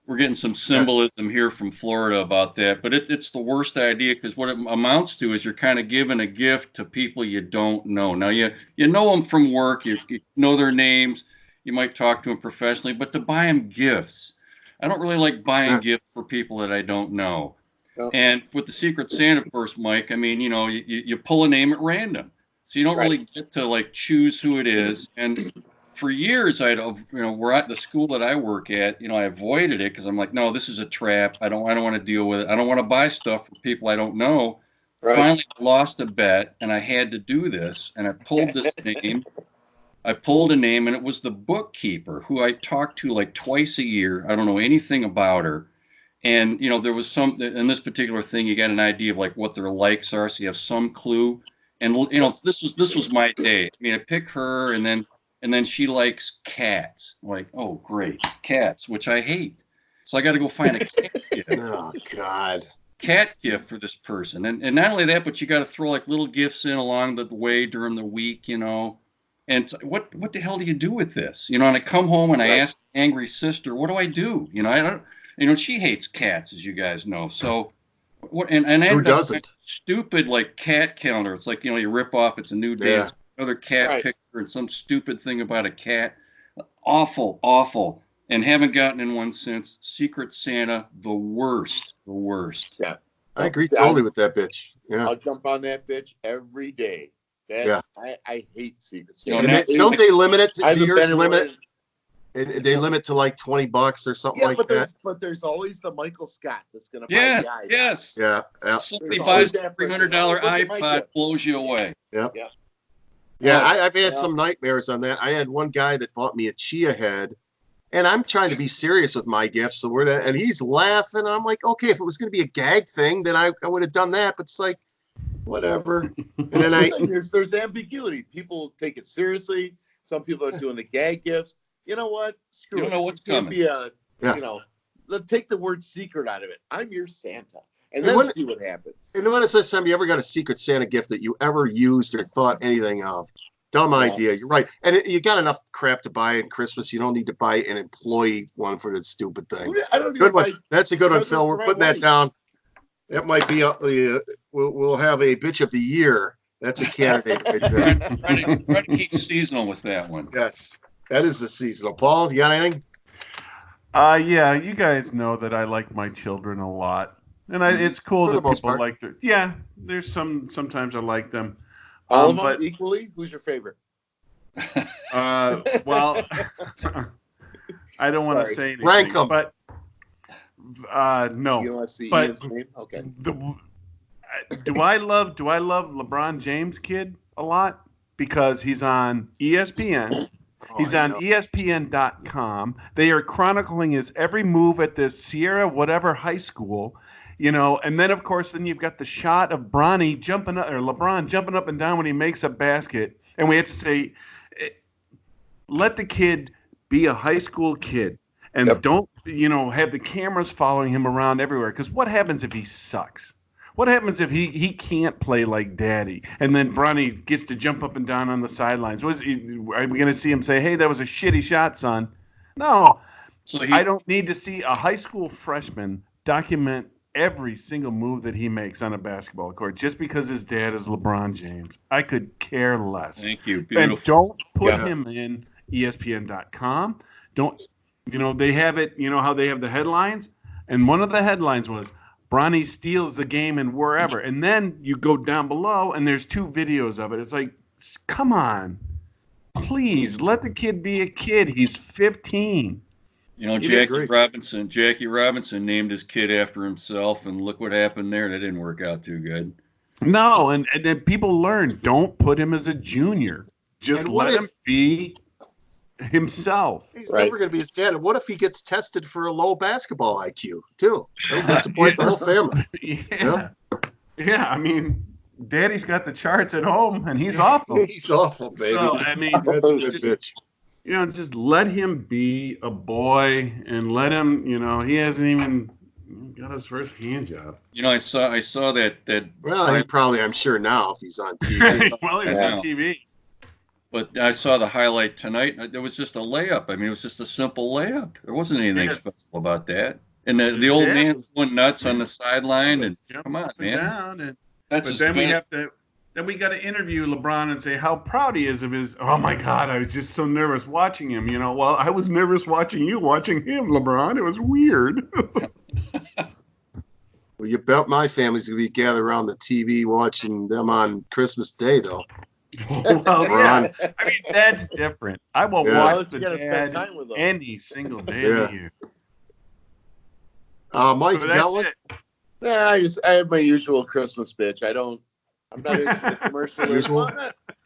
We're getting some symbolism here from Florida about that, but it's the worst idea because what it amounts to is you're kind of giving a gift to people you don't know. Now you know them from work, you know their names, you might talk to them professionally, but to buy them gifts, I don't really like buying gifts for people that I don't know. Oh. And with the Secret Santa first, Mike, I mean, you pull a name at random, so you don't really get to choose who it is. And for years, we're at the school that I work at, I avoided it because I'm like, no, this is a trap. I don't want to deal with it. I don't want to buy stuff from people I don't know. Right. Finally, I lost a bet, and I had to do this. And I pulled this name. I pulled a name, and it was the bookkeeper who I talked to twice a year. I don't know anything about her. And, there was in this particular thing, you got an idea of what their likes are, so you have some clue. And, this was my day. I mean, I pick her, and then she likes cats. Oh, great, cats, which I hate. So I got to go find a cat gift. Oh, God. Cat gift for this person. And not only that, but you got to throw little gifts in along the way during the week, And what the hell do you do with this? And I come home and I ask the angry sister, what do I do? I don't, she hates cats, as you guys know. So, and who doesn't? Stupid cat calendar. It's you rip off. It's a new day. Yeah. Another cat picture and some stupid thing about a cat. Awful. And haven't gotten in one since. Secret Santa, the worst. Yeah. I agree totally with that bitch. Yeah. I'll jump on that bitch every day. I hate Secret Santa. Don't they limit it to yours limit? They limit to $20 or something that. But there's always the Michael Scott that's going to buy the iPad. Yes. Yeah. Somebody buys a $300 iPod, blows you away. Yep. Yeah, I've had some nightmares on that. I had one guy that bought me a chia head, and I'm trying to be serious with my gifts. So and he's laughing. I'm like, okay, if it was going to be a gag thing, then I would have done that. But it's whatever. And then there's ambiguity. People take it seriously. Some people are doing the gag gifts. You know what? Screw you don't know what's coming. Let's take the word secret out of it. I'm your Santa. And then see what happens. And when is this time you ever got a Secret Santa gift that you ever used or thought anything of? Dumb idea. You're right. And you got enough crap to buy in Christmas. You don't need to buy an employee one for the stupid thing. Good one. That's a good one, Phil. We're putting that down. That might be we'll have a bitch of the year. That's a candidate. Try to keep seasonal with that one. Yes. That is the seasonal. Paul, you got anything? Yeah, you guys know that I like my children a lot. And it's cool that people like their. Yeah, there's sometimes I like them. All of them equally? Who's your favorite? Well, I don't want to say anything. Rank them. But no. You don't want to see Ian's name? Okay. Do I love LeBron James kid a lot? Because he's on ESPN. He's I on know. ESPN.com. They are chronicling his every move at the Sierra whatever high school, and then of course then you've got the shot of Bronny jumping up or LeBron jumping up and down when he makes a basket, and we have to say, let the kid be a high school kid, and don't have the cameras following him around everywhere. Because what happens if he sucks? What happens if he can't play like daddy? And then Bronny gets to jump up and down on the sidelines. Are we going to see him say, hey, that was a shitty shot, son? No. I don't need to see a high school freshman document every single move that he makes on a basketball court just because his dad is LeBron James. I could care less. Thank you. Beautiful. And don't put him in ESPN.com. Don't, they have it, how they have the headlines? And one of the headlines was, Bronny steals the game and wherever. And then you go down below and there's 2 videos of it. It's like, come on. Please, let the kid be a kid. He's 15. Jackie Robinson named his kid after himself, and look what happened there. That didn't work out too good. No, and then people learn, don't put him as a junior. Just let him be himself. He's never going to be his dad. And what if he gets tested for a low basketball IQ, too? That'll disappoint the whole family. Yeah, I mean, Daddy's got the charts at home, and he's awful. He's awful, baby. So, I mean, that's a good bitch. Just let him be a boy, and let him, he hasn't even got his first hand job. I saw that. Well, he probably, I'm sure now, if he's on TV. Well, he's on TV. But I saw the highlight tonight. There was just a layup. I mean, it was just a simple layup. There wasn't anything special about that. And the old man went nuts on the sideline. And come on, man. But then we got to interview LeBron and say how proud he is of his. Oh my God, I was just so nervous watching him. Well, I was nervous watching you watching him, LeBron. It was weird. Well, you bet my family's gonna be gathered around the TV watching them on Christmas Day, though. Well, yeah. I mean, that's different. I will watch the dad any single day of the year. Mike, So you got one? Yeah, I have my usual Christmas bitch. I'm not into the commercialism.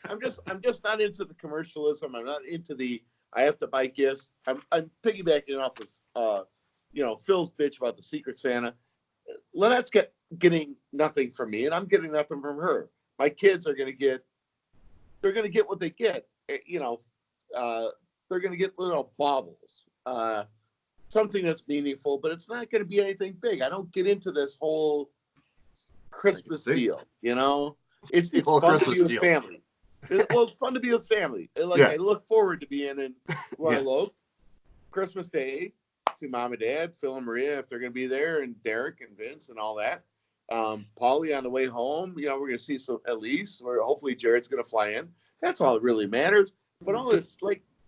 I'm just not into the commercialism. I'm not into the I have to buy gifts. I'm piggybacking off of Phil's bitch about the Secret Santa. Lynette's getting nothing from me, and I'm getting nothing from her. My kids are gonna get what they get. They're gonna get little baubles. Something that's meaningful, but it's not going to be anything big. I don't get into this whole Christmas deal. It's fun to be with family. It's fun to be with family. I look forward to being in Royal Oak Christmas Day, see Mom and Dad, Phil and Maria if they're going to be there, and Derek and Vince and all that. Paulie on the way home. We're going to see some Elise, or hopefully Jared's going to fly in. That's all that really matters. But all this,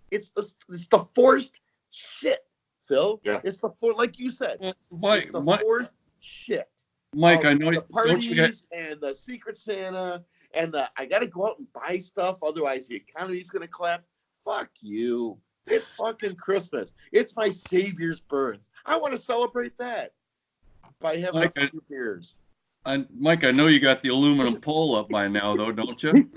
it's the forced shit. Phil, it's like you said, it's the forced shit. Mike, I know the parties and the Secret Santa and I got to go out and buy stuff, otherwise the economy's gonna collapse. Fuck you! It's fucking Christmas. It's my Savior's birth. I want to celebrate that by having a few beers. Mike, I know you got the aluminum pole up by now, though, don't you?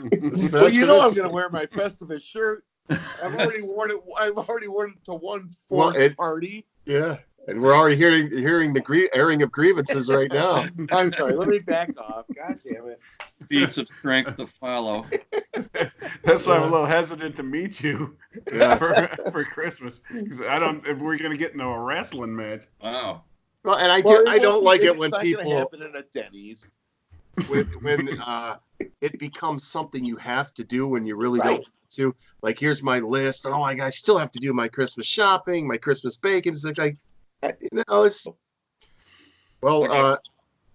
Well, I'm gonna wear my Festivus shirt. I've already worn it to one party. Yeah, and we're already hearing the airing of grievances right now. I'm sorry. Let me back off. God damn it. Feats of strength to follow. That's why I'm a little hesitant to meet you for Christmas, because I don't. If we're gonna get into a wrestling match. Wow. Well, and I don't like it when people. It's not gonna happen in a Denny's. When it becomes something you have to do when you really don't. To like, here's my list. Oh my God, I still have to do my Christmas shopping, my Christmas baking. It's it's well.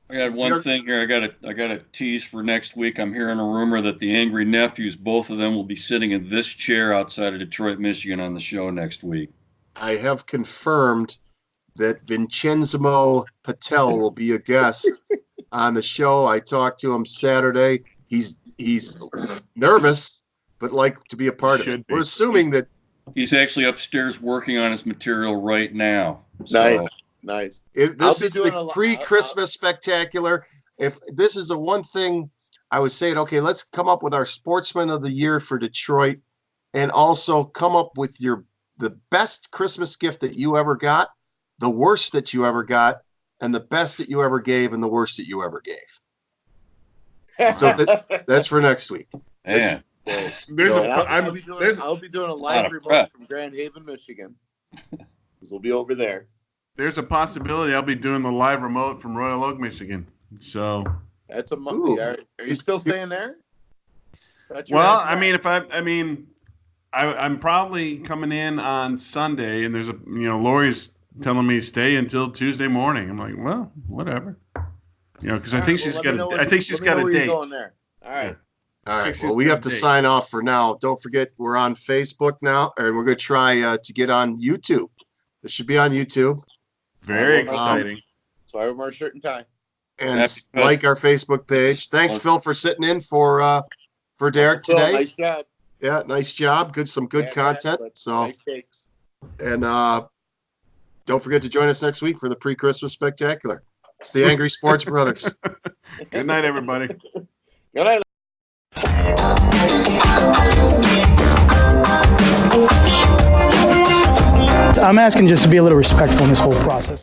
I got one thing here. I got a tease for next week. I'm hearing a rumor that the Angry Nephews, both of them, will be sitting in this chair outside of Detroit, Michigan, on the show next week. I have confirmed that Vincenzo Patel will be a guest on the show. I talked to him Saturday. He's nervous, but like to be a part of it. We're assuming that he's actually upstairs working on his material right now. Nice. This is the pre-Christmas spectacular. If this is the one thing I was saying, okay, let's come up with our Sportsman of the Year for Detroit. and also come up with the best Christmas gift that you ever got, the worst that you ever got, and the best that you ever gave, and the worst that you ever gave. So that's for next week. Man, There's So- a. I'll be doing a live remote from Grand Haven, Michigan. Because we'll be over there. There's a possibility I'll be doing the live remote from Royal Oak, Michigan. So. That's a Ooh. month. Are you still staying there? Well, I mean, I'm probably coming in on Sunday, and there's Lori's telling me stay until Tuesday morning. I'm like, well, whatever. Because I think she's got a date. Going there. All right. Yeah. All right. She's Well, we got have a to date. sign off for now. Don't forget, we're on Facebook now, and we're going to try to get on YouTube. It should be on YouTube. Very exciting. So I wear my shirt and tie. And Happy Fest. like our Facebook page. Thanks, Phil, for sitting in for Derek today. Nice job. Yeah, nice job. Some good content. So, nice takes. and don't forget to join us next week for the pre-Christmas spectacular. It's the Angry Sports Brothers. Good night, everybody. Good night. I'm asking just to be a little respectful in this whole process.